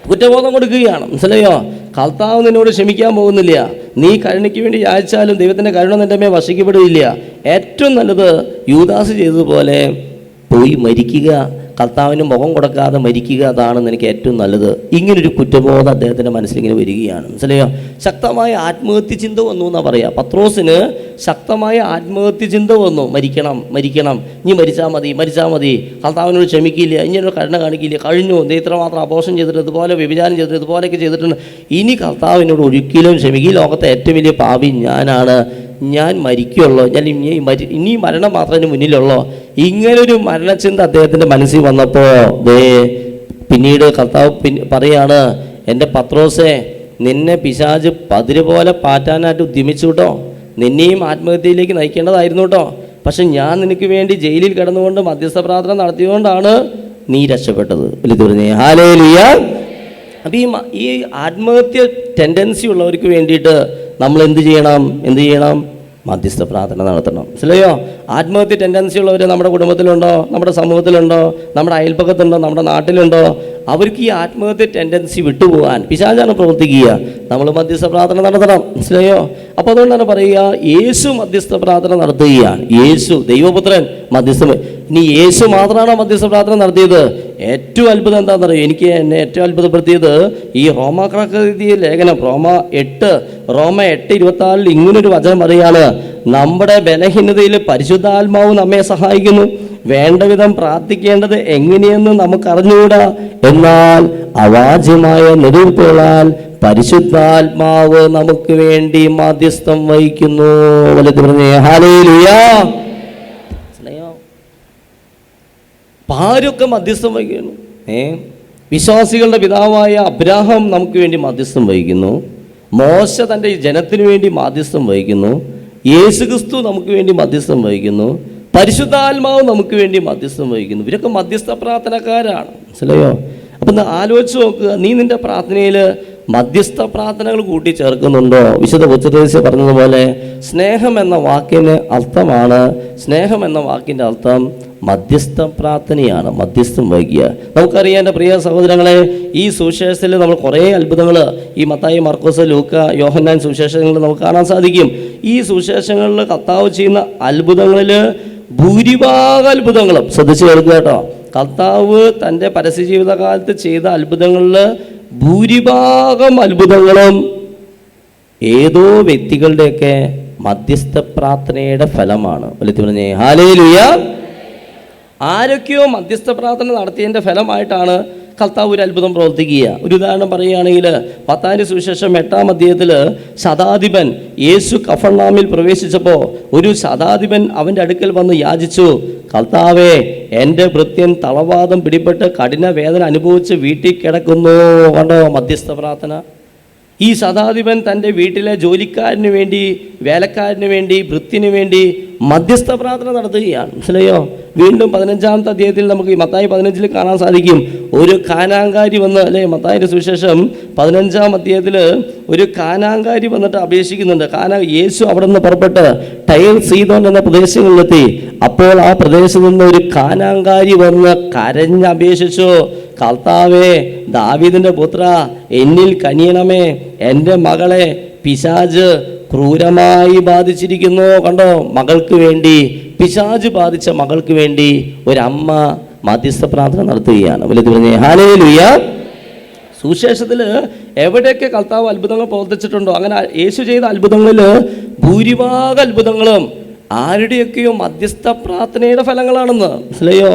കുറ്റബോധം കൊടുക്കുകയാണ്. മനസ്സിലായോ? കർത്താവ് നിന്നോട് ക്ഷമിക്കാൻ പോകുന്നില്ല. നീ കരുണയ്ക്ക് വേണ്ടി യാചിച്ചാലും ദൈവത്തിൻ്റെ കരുണ നിൻ്റെ മേൽ വശിക്കപ്പെടുകയില്ല. ഏറ്റവും നല്ലത് യൂദാസ് ചെയ്തതുപോലെ പോയി മരിക്കുക, കർത്താവിന് മുഖം കൊടുക്കാതെ മരിക്കുക. അതാണ് എനിക്ക് ഏറ്റവും നല്ലത്. ഇങ്ങനൊരു കുറ്റബോധം അദ്ദേഹത്തിൻ്റെ മനസ്സിലിങ്ങനെ വരികയാണ്. മനസ്സിലായോ? ശക്തമായ ആത്മഹത്യ ചിന്ത വന്നു എന്നാണ് പറയുക. പത്രോസിന് ശക്തമായ ആത്മഹത്യ ചിന്ത വന്നു. മരിക്കണം, ഇനി മരിച്ചാൽ മതി, കർത്താവിനോട് ക്ഷമിക്കില്ല, ഇങ്ങനെ കരുണ കാണിക്കില്ല, കഴിഞ്ഞു, ഇത്രമാത്രം അബോഷം ചെയ്തിട്ട്, ഇതുപോലെ വ്യഭിചാരം ചെയ്തിട്ട്, ഇതുപോലെയൊക്കെ ചെയ്തിട്ടുണ്ട്, ഇനി കർത്താവിനോട് ഒരിക്കലും ക്ഷമിക്കും. ഈ ലോകത്തെ ഏറ്റവും വലിയ പാപി ഞാനാണ്, ഞാൻ മരിക്കുള്ളൂ, ഞാൻ ഇനി മരണം മാത്രമേ മുന്നിലുള്ളൂ. ഇങ്ങനൊരു മരണചിന്ത അദ്ദേഹത്തിൻ്റെ മനസ്സിൽ വന്നപ്പോൾ പിന്നീട് കർത്താവ് പറയാണ്, എൻ്റെ പത്രോസേ, നിന്നെ പിശാച് പതിര് പോലെ പാറ്റാനായിട്ട് ഉദ്യമിച്ചു കേട്ടോ. നിന്നെയും ആത്മഹത്യയിലേക്ക് നയിക്കേണ്ടതായിരുന്നു കേട്ടോ. പക്ഷെ ഞാൻ നിനക്ക് വേണ്ടി ജയിലിൽ കിടന്നുകൊണ്ട് മധ്യസ്ഥ പ്രാർത്ഥന നടത്തിയതുകൊണ്ടാണ് നീ രക്ഷപ്പെട്ടത്. ഹല്ലേലൂയ. അപ്പം ഈ ആത്മഹത്യ ടെൻഡൻസി ഉള്ളവർക്ക് വേണ്ടിയിട്ട് നമ്മൾ എന്ത് ചെയ്യണം? മധ്യസ്ഥ പ്രാർത്ഥന നടത്തണം. മനസ്സിലായോ? ആത്മഹത്യ ടെൻഡൻസി ഉള്ളവർ നമ്മുടെ കുടുംബത്തിലുണ്ടോ, നമ്മുടെ സമൂഹത്തിലുണ്ടോ, നമ്മുടെ അയൽപ്പക്കത്തുണ്ടോ, നമ്മുടെ നാട്ടിലുണ്ടോ? അവർക്ക് ഈ ആത്മഹത്യ ടെൻഡൻസി വിട്ടുപോകാൻ പിശാചാണ് പ്രവർത്തിക്കുക. നമ്മൾ മധ്യസ്ഥ പ്രാർത്ഥന നടത്തണം. മനസ്സിലായോ? അപ്പോൾ അതുകൊണ്ടാണ് പറയുക, യേശു മധ്യസ്ഥ പ്രാർത്ഥന നടത്തുകയാണ്. യേശു ദൈവപുത്രൻ മധ്യസ്ഥ. ഇനി യേശു മാത്രമാണോ മധ്യസ്ഥ പ്രാർത്ഥന നടത്തിയത്? ഏറ്റവും അത്ഭുതം എന്താണെന്നറിയോ? എന്നെ ഏറ്റവും അത്ഭുതപ്പെടുത്തിയത് ഈ റോമാക്കാർക്ക് ലേഖനം റോമ 8:24 ഇങ്ങനൊരു വചനം പറയാണ്, നമ്മുടെ ബലഹീനതയിൽ പരിശുദ്ധാത്മാവ് നമ്മെ സഹായിക്കുന്നു, വേണ്ട വിധം പ്രാർത്ഥിക്കേണ്ടത് എങ്ങനെയെന്ന് നമുക്കറിഞ്ഞുകൂടാ, എന്നാൽ അവാച്യമായ നെടുവീർപ്പുകളാൽ പരിശുദ്ധാത്മാവ് നമുക്ക് വേണ്ടി മാധ്യസ്ഥം വഹിക്കുന്നു. ഹല്ലേലൂയ. ആരൊക്കെ മധ്യസ്ഥം വഹിക്കുന്നു? വിശ്വാസികളുടെ പിതാവായ അബ്രാഹാം നമുക്ക് വേണ്ടി മധ്യസ്ഥം വഹിക്കുന്നു. മോശ തൻ്റെ ജനത്തിനു വേണ്ടി മധ്യസ്ഥം വഹിക്കുന്നു. യേശുക്രിസ്തു നമുക്ക് വേണ്ടി മധ്യസ്ഥം വഹിക്കുന്നു. പരിശുദ്ധാത്മാവ് നമുക്ക് വേണ്ടി മധ്യസ്ഥം വഹിക്കുന്നു. ഇവരൊക്കെ മധ്യസ്ഥ പ്രാർത്ഥനക്കാരാണ്. മനസ്സിലായോ? അപ്പം ആലോചിച്ച് നോക്കുക, നീ നിൻ്റെ പ്രാർത്ഥനയിൽ മധ്യസ്ഥ പ്രാർത്ഥനകൾ കൂട്ടിച്ചേർക്കുന്നുണ്ടോ? വിശുദ്ധ ഉച്ചദേശ പറഞ്ഞതുപോലെ സ്നേഹം എന്ന വാക്കിന് അർത്ഥമാണ്, സ്നേഹം എന്ന വാക്കിൻ്റെ അർത്ഥം മധ്യസ്ഥ പ്രാർത്ഥനയാണ്, മധ്യസ്ഥം വഹിക്കുക. നമുക്കറിയാം എൻ്റെ പ്രിയ സഹോദരങ്ങളെ, ഈ സുവിശേഷത്തിൽ നമ്മൾ കുറേ അത്ഭുതങ്ങൾ ഈ മത്തായി, മർക്കോസ്, ലൂക്ക, യോഹന്നാൻ സുവിശേഷങ്ങളിൽ നമുക്ക് കാണാൻ സാധിക്കും. ഈ സുവിശേഷങ്ങളിൽ കർത്താവ് ചെയ്യുന്ന അത്ഭുതങ്ങളിൽ ഭൂരിഭാഗം അത്ഭുതങ്ങളും ശ്രദ്ധിച്ച് കേൾക്കുക കേട്ടോ. കർത്താവ് തൻ്റെ പരസ്യ ജീവിതകാലത്ത് ചെയ്ത അത്ഭുതങ്ങളിൽ ഭൂരിഭാഗം അത്ഭുതങ്ങളും ഏതോ വ്യക്തികളുടെയൊക്കെ മധ്യസ്ഥ പ്രാർത്ഥനയുടെ ഫലമാണ്. ഹല്ലേലൂയ. ആരൊക്കെയോ മധ്യസ്ഥ പ്രാർത്ഥന നടത്തിയതിൻ്റെ ഫലമായിട്ടാണ് കർത്താവ് ഒരു അത്ഭുതം പ്രവർത്തിക്കുക. ഒരു ഉദാഹരണം പറയുകയാണെങ്കിൽ മത്തായിയുടെ സുവിശേഷം 8-ാം അധ്യായത്തിൽ ശതാധിപൻ യേശു കഫർനഹൂമിൽ പ്രവേശിച്ചപ്പോൾ ഒരു ശതാധിപൻ അവൻ്റെ അടുക്കൽ വന്ന് യാചിച്ചു, കർത്താവേ, എൻ്റെ ഭൃത്യൻ തളവാദം പിടിപെട്ട് കഠിന വേദന അനുഭവിച്ച് വീട്ടിൽ കിടക്കുന്നു. കണ്ടോ മധ്യസ്ഥ പ്രാർത്ഥന? ഈ ശതാധിപൻ തൻ്റെ വീട്ടിലെ ജോലിക്കാരന് വേണ്ടി, വേലക്കാരന് വേണ്ടി, ഭൃത്യന് വേണ്ടി മധ്യസ്ഥ പ്രാർത്ഥന നടത്തുകയാണ്. മനസ്സിലായോ? വീണ്ടും 15-ാമത്തെ അധ്യായത്തിൽ നമുക്ക് ഈ മത്തായി 15 കാണാൻ സാധിക്കും. ഒരു കാനാങ്കാരി വന്ന്, അല്ലേ, മത്തായിയുടെ സുവിശേഷം 15-ാം അധ്യായത്തിൽ ഒരു കാനാങ്കാരി വന്നിട്ട് അപേക്ഷിക്കുന്നുണ്ട്. യേശു അവിടെ നിന്ന് പുറപ്പെട്ട് ടൈർ സീദോൻ എന്ന പ്രദേശങ്ങളിലെത്തി. അപ്പോൾ ആ പ്രദേശത്ത് നിന്ന് ഒരു കാനാങ്കാരി വന്ന് കരഞ്ഞപേക്ഷിച്ചു, കർത്താവേ, ദാവീദിൻ്റെ പുത്ര, എന്നിൽ കനിയണമേ, എൻ്റെ മകളെ പിശാച് ക്രൂരമായി ബാധിച്ചിരിക്കുന്നു. കണ്ടോ, മകൾക്ക് വേണ്ടി, പിശാച് ബാധിച്ച മകൾക്ക് വേണ്ടി ഒരമ്മ മധ്യസ്ഥ പ്രാർത്ഥന നടത്തുകയാണ്. വലിയ പറഞ്ഞേ ഹല്ലേലൂയ. സുവിശേഷത്തിൽ എവിടെയൊക്കെ കർത്താവ് അത്ഭുതങ്ങൾ പ്രവർത്തിച്ചിട്ടുണ്ടോ, അങ്ങനെ യേശു ചെയ്ത അത്ഭുതങ്ങളിൽ ഭൂരിഭാഗം അത്ഭുതങ്ങളും ആരുടെയൊക്കെയോ മധ്യസ്ഥ പ്രാർത്ഥനയുടെ ഫലങ്ങളാണെന്ന് മനസ്സിലായോ.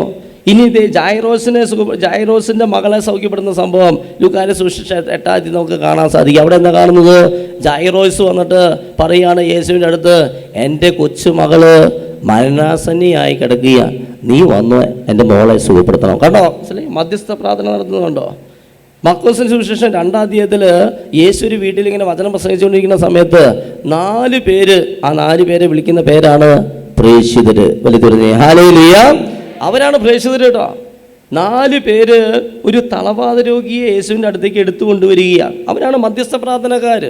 ഇനി ഇത് ജായിറോസിന്റെ മകളെ സൗഖ്യപ്പെടുന്ന സംഭവം ലൂക്കായുടെ സുവിശേഷം 8 നമുക്ക് കാണാൻ സാധിക്കും. അവിടെ എന്താ കാണുന്നത്? ജായിറോസ് വന്നിട്ട് പറയുകയാണ് യേശുവിൻ്റെ അടുത്ത്, എൻ്റെ കൊച്ചു മകള് മരണാസന്നിയായി കിടക്കുക, നീ വന്ന് എൻ്റെ മോളെ സുഖപ്പെടുത്തണം. കണ്ടോ, മധ്യസ്ഥ പ്രാർത്ഥന നടത്തുന്നുണ്ടോ? മർക്കോസിന്റെ സുവിശേഷം 2 യേശു ഒരു വീട്ടിൽ ഇങ്ങനെ വചനം പ്രസംഗിച്ചുകൊണ്ടിരിക്കുന്ന സമയത്ത് 4 പേര്, ആ 4 പേരെ വിളിക്കുന്ന പേരാണ് പ്രേക്ഷിതര്. വലിയ പറഞ്ഞേ ഹല്ലേലൂയ. അവരാണ് പ്രേക്ഷിതര് കേട്ടോ. 4 പേര് ഒരു തളവാത രോഗിയെ യേശുവിൻ്റെ അടുത്തേക്ക് എടുത്തു കൊണ്ടുവരികയാണ്. അവരാണ് മധ്യസ്ഥ പ്രാർത്ഥനക്കാർ.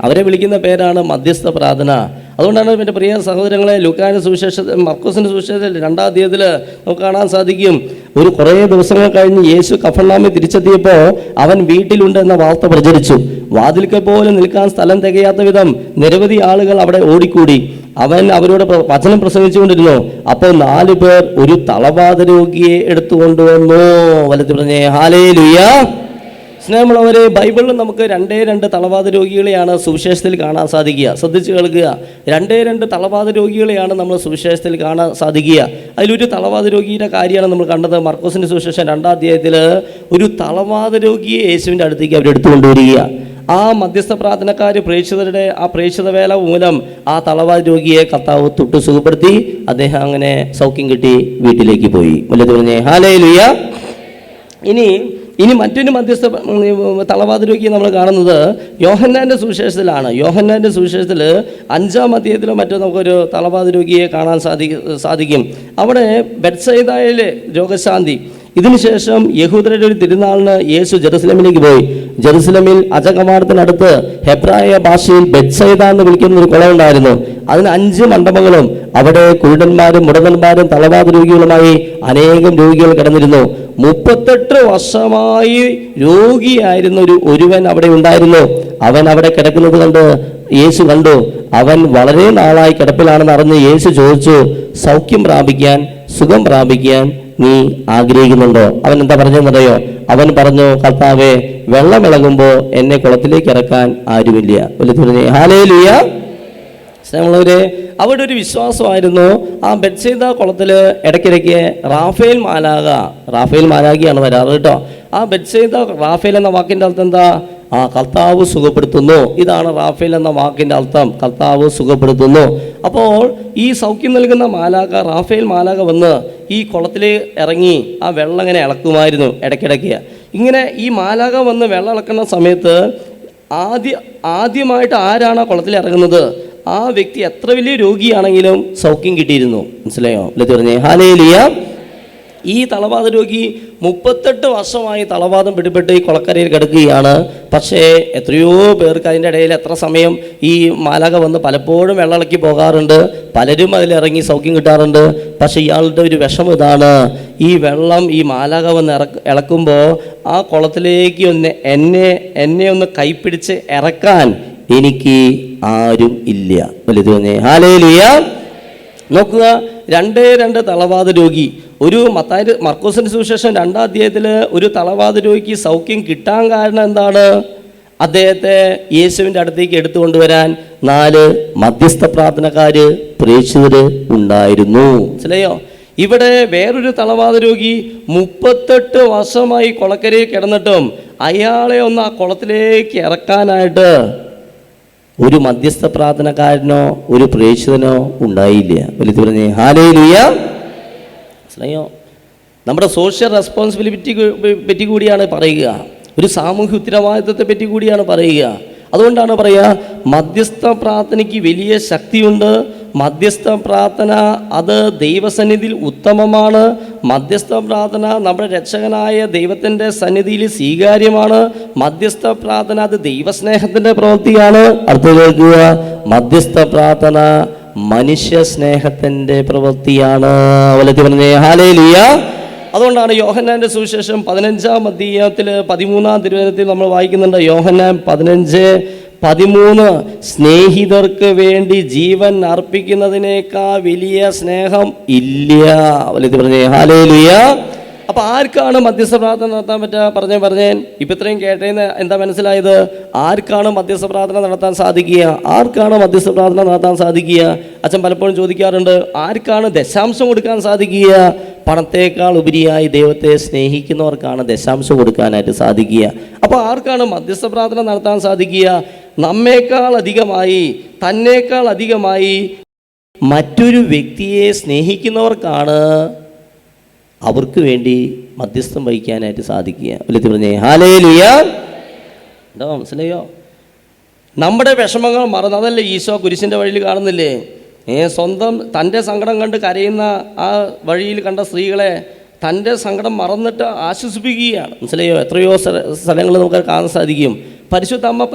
അവരെ വിളിക്കുന്ന പേരാണ് മധ്യസ്ഥ പ്രാർത്ഥന. അതുകൊണ്ടാണ് എൻ്റെ പ്രിയ സഹോദരങ്ങളെ, ലൂക്കായുടെ സുവിശേഷത്തിൽ മർക്കോസിൻ്റെ സുവിശേഷത്തിൽ 2 നമുക്ക് കാണാൻ സാധിക്കും. ഒരു കുറേ ദിവസങ്ങൾ കഴിഞ്ഞ് യേശു കഫർനഹൂമിൽ തിരിച്ചെത്തിയപ്പോൾ അവൻ വീട്ടിലുണ്ട് എന്ന വാർത്ത പ്രചരിച്ചു. വാതിൽക്കൽ പോലും നിൽക്കാൻ സ്ഥലം തികയാത്ത വിധം നിരവധി ആളുകൾ അവിടെ ഓടിക്കൂടി. അവൻ അവരോട് വചനം പ്രസംഗിച്ചുകൊണ്ടിരുന്നു. അപ്പോൾ 4 പേർ ഒരു തളവാത രോഗിയെ എടുത്തുകൊണ്ടുവന്നു. വലത്ത് പറഞ്ഞേ ഹല്ലേലൂയ. സ്നേഹമുള്ളവരെ, ബൈബിളിൽ നമുക്ക് 2 തളവാത രോഗികളെയാണ് സുവിശേഷത്തിൽ കാണാൻ സാധിക്കുക. ശ്രദ്ധിച്ച് കേൾക്കുക, 2 തളവാത രോഗികളെയാണ് നമ്മൾ സുവിശേഷത്തിൽ കാണാൻ സാധിക്കുക. അതിലൊരു തളവാത രോഗിയുടെ കാര്യമാണ് നമ്മൾ കണ്ടത്. മർക്കോസിൻ്റെ സുവിശേഷം 2 ഒരു തളവാത രോഗിയെ യേശുവിൻ്റെ അടുത്തേക്ക് അവരെടുത്തു കൊണ്ടുവരിക. ആ മധ്യസ്ഥ പ്രാർത്ഥനക്കാർ പ്രേക്ഷിതരുടെ ആ പ്രേക്ഷിത വേല മൂലം ആ തളവാത രോഗിയെ കർത്താവ് തൊട്ട് സുഖപ്പെടുത്തി. അദ്ദേഹം അങ്ങനെ സൗഖ്യം കിട്ടി വീട്ടിലേക്ക് പോയി. വല്ലത് പറഞ്ഞേ ഹല്ലേലൂയ. ഇനി മറ്റൊരു മധ്യസ്ഥ തളവാത രോഗിയെ നമ്മൾ കാണുന്നത് യോഹന്നാൻ്റെ സുവിശേഷത്തിലാണ്. യോഹന്നാൻ്റെ സുവിശേഷത്തിൽ 5 മറ്റോ നമുക്കൊരു തളവാത രോഗിയെ കാണാൻ സാധിക്കും. അവിടെ ബെത്സയിദയിലെ രോഗശാന്തി. ഇതിനുശേഷം യഹൂദരുടെ ഒരു തിരുനാളിന് യേശു ജെറുസലേമിലേക്ക് പോയി. ജെറുസലേമിൽ അജകവാടത്തിനടുത്ത് ഹെബ്രായ ഭാഷയിൽ ബെത്സയിദ എന്ന് വിളിക്കുന്ന ഒരു കുളം ഉണ്ടായിരുന്നു. അതിന് 5 മണ്ഡപങ്ങളും. അവിടെ കുരുടന്മാരും മുടന്തന്മാരും തളവാത രോഗികളുമായി അനേകം രോഗികൾ കിടന്നിരുന്നു. 38 വർഷമായി രോഗിയായിരുന്ന ഒരുവൻ അവിടെ ഉണ്ടായിരുന്നു. അവൻ അവിടെ കിടക്കുന്നത് കണ്ട് യേശു കണ്ടു. അവൻ വളരെ നാളായി കിടപ്പിലാണെന്ന് അറിഞ്ഞ് യേശു ചോദിച്ചു, സൗഖ്യം പ്രാപിക്കാൻ, സുഖം പ്രാപിക്കാൻ നീ ആഗ്രഹിക്കുന്നുണ്ടോ? അവൻ എന്താ പറഞ്ഞെന്നറിയോ? അവൻ പറഞ്ഞു, കർത്താവേ, വെള്ളം ഇളകുമ്പോൾ എന്നെ കുളത്തിലേക്ക് ഇറക്കാൻ ആരുമില്ല. വലിയ ഹല്ലേലൂയ. സ്നേഹമുള്ളവരെ, അവിടെ ഒരു വിശ്വാസമായിരുന്നു. ആ ബെത്സയിദ കുളത്തിൽ ഇടയ്ക്കിടയ്ക്ക് റാഫേൽ മാലാഖയാണ് വരാറ് കേട്ടോ. ആ ബെത്സയിദ, റാഫേൽ എന്ന വാക്കിൻ്റെ അർത്ഥം എന്താ? കർത്താവ് സുഖപ്പെടുത്തുന്നു. ഇതാണ് റാഫേൽ എന്ന വാക്കിൻ്റെ അർത്ഥം, കർത്താവ് സുഖപ്പെടുത്തുന്നു. അപ്പോൾ ഈ സൗഖ്യം നൽകുന്ന മാലാഖ, റാഫേൽ മാലാഖ വന്ന് ഈ കുളത്തിൽ ഇറങ്ങി ആ വെള്ളം ഇങ്ങനെ ഇളക്കുമായിരുന്നു ഇടയ്ക്കിടയ്ക്ക്. ഇങ്ങനെ ഈ മാലാഖ വന്ന് വെള്ളം ഇളക്കുന്ന സമയത്ത് ആദ്യമായിട്ട് ആരാണ് ആ കുളത്തിൽ ഇറങ്ങുന്നത്, ആ വ്യക്തി എത്ര വലിയ രോഗിയാണെങ്കിലും സൗഖ്യം കിട്ടിയിരുന്നു. മനസ്സിലായോ? ലത്തി പറഞ്ഞേ ഹല്ലേലൂയ. ഈ തളവാത രോഗി 38 വർഷമായി തളവാതം പിടിപെട്ട് ഈ കുളക്കരയിൽ കിടക്കുകയാണ്. പക്ഷേ എത്രയോ പേർക്ക് അതിൻ്റെ ഇടയിൽ എത്ര സമയം ഈ മാലാഖ വന്ന് പലപ്പോഴും വെള്ളമിളക്കി പോകാറുണ്ട്. പലരും അതിലിറങ്ങി സൗഖ്യം കിട്ടാറുണ്ട്. പക്ഷേ ഇയാളുടെ ഒരു വിഷമം ഇതാണ്, ഈ വെള്ളം ഈ മാലാഖ വന്ന് ഇളക്കുമ്പോൾ ആ കുളത്തിലേക്ക് എന്നെ ഒന്ന് കൈപ്പിടിച്ച് ഇറക്കാൻ എനിക്ക് ആരും ഇല്ല. വലുത് തന്നെ ഹല്ലേലൂയ. നോക്കുക, 2 തളവാത രോഗി. ഒരു മർക്കോസിന്റെ സുവിശേഷം 2 ഒരു തളവാത രോഗിക്ക് സൗഖ്യം കിട്ടാൻ കാരണം എന്താണ്? അദ്ദേഹത്തെ യേശുവിൻ്റെ അടുത്തേക്ക് എടുത്തുകൊണ്ടുവരാൻ 4 മധ്യസ്ഥ പ്രാർത്ഥനക്കാര്, പ്രേക്ഷിതര് ഉണ്ടായിരുന്നു. മനസ്സിലായോ? ഇവിടെ വേറൊരു തളവാത രോഗി 38 വർഷമായി കുളക്കരയിൽ കിടന്നിട്ടും അയാളെ ഒന്ന് ആ കുളത്തിലേക്ക് ഇറക്കാനായിട്ട് ഒരു മധ്യസ്ഥ പ്രാർത്ഥനക്കാരനോ ഒരു പ്രേക്ഷിതനോ ഉണ്ടായില്ല. വലിയ പറഞ്ഞേ ഹല്ലേലൂയ. മനസ്സിലായോ? നമ്മുടെ സോഷ്യൽ റെസ്പോൺസിബിലിറ്റി പറ്റി കൂടിയാണ് പറയുക, ഒരു സാമൂഹ്യ ഉത്തരവാദിത്വത്തെ പറ്റി കൂടിയാണ് പറയുക. അതുകൊണ്ടാണ് പറയുക, മധ്യസ്ഥ പ്രാർത്ഥനയ്ക്ക് വലിയ ശക്തിയുണ്ട്. മധ്യസ്ഥ പ്രാർത്ഥന അത് ദൈവസന്നിധിയിൽ ഉത്തമമാണ്. മധ്യസ്ഥ പ്രാർത്ഥന നമ്മുടെ രക്ഷകനായ ദൈവത്തിൻ്റെ സന്നിധിയിൽ സ്വീകാര്യമാണ്. മധ്യസ്ഥ പ്രാർത്ഥന അത് ദൈവസ്നേഹത്തിൻ്റെ പ്രവൃത്തിയാണ്. അടുത്ത കേൾക്കുക, മധ്യസ്ഥ പ്രാർത്ഥന മനുഷ്യ സ്നേഹത്തിൻ്റെ പ്രവൃത്തിയാണ്. വലത്തി പറഞ്ഞേ ഹല്ലേലൂയ. അതുകൊണ്ടാണ് യോഹന്നാൻ്റെ സുവിശേഷം 15-ാം അധ്യായത്തിൽ 13-ാം തിരുവചനത്തിൽ നമ്മൾ വായിക്കുന്നുണ്ട്. യോഹന്നാൻ 15 13 സ്നേഹിതർക്ക് വേണ്ടി ജീവൻ അർപ്പിക്കുന്നതിനേക്കാൾ വലിയ സ്നേഹം ഇല്ല. വലിയ പറഞ്ഞേ ഹല്ലേലൂയ. അപ്പോൾ ആർക്കാണ് മധ്യസ്ഥ പ്രാർത്ഥന നടത്താൻ പറ്റുക? പറഞ്ഞേൻ ഇപ്പം ഇത്രയും കേട്ടേന്ന് എന്താ മനസ്സിലായത്? ആർക്കാണ് മധ്യസ്ഥ പ്രാർത്ഥന നടത്താൻ സാധിക്കുക? ആർക്കാണ് മധ്യസ്ഥ പ്രാർത്ഥന നടത്താൻ സാധിക്കുക? അച്ഛൻ പലപ്പോഴും ചോദിക്കാറുണ്ട്, ആർക്കാണ് ദശാംശം കൊടുക്കാൻ സാധിക്കുക? പണത്തേക്കാൾ ഉപരിയായി ദൈവത്തെ സ്നേഹിക്കുന്നവർക്കാണ് ദശാംശം കൊടുക്കാനായിട്ട് സാധിക്കുക. അപ്പോൾ ആർക്കാണ് മധ്യസ്ഥ പ്രാർത്ഥന നടത്താൻ സാധിക്കുക? നമ്മേക്കാൾ അധികമായി, തന്നേക്കാൾ അധികമായി മറ്റൊരു വ്യക്തിയെ സ്നേഹിക്കുന്നവർക്കാണ് അവർക്ക് വേണ്ടി മധ്യസ്ഥം വഹിക്കാനായിട്ട് സാധിക്കുക. വിളിച്ച് പറഞ്ഞേ ഹല്ലേലൂയ. ഉണ്ടോ? മനസ്സിലായോ? നമ്മുടെ വിഷമങ്ങൾ മറന്ന്, അതല്ലേ ഈശോ കുരിശിൻ്റെ വഴിയിൽ കാണുന്നില്ലേ? സ്വന്തം തൻ്റെ സങ്കടം കണ്ട് കരയുന്ന ആ വഴിയിൽ കണ്ട സ്ത്രീകളെ തൻ്റെ സങ്കടം മറന്നിട്ട് ആശ്വസിപ്പിക്കുകയാണ്. മനസ്സിലായോ? എത്രയോ സ്ഥലങ്ങൾ നമുക്ക് കാണാൻ സാധിക്കും. പരിശുദ്ധ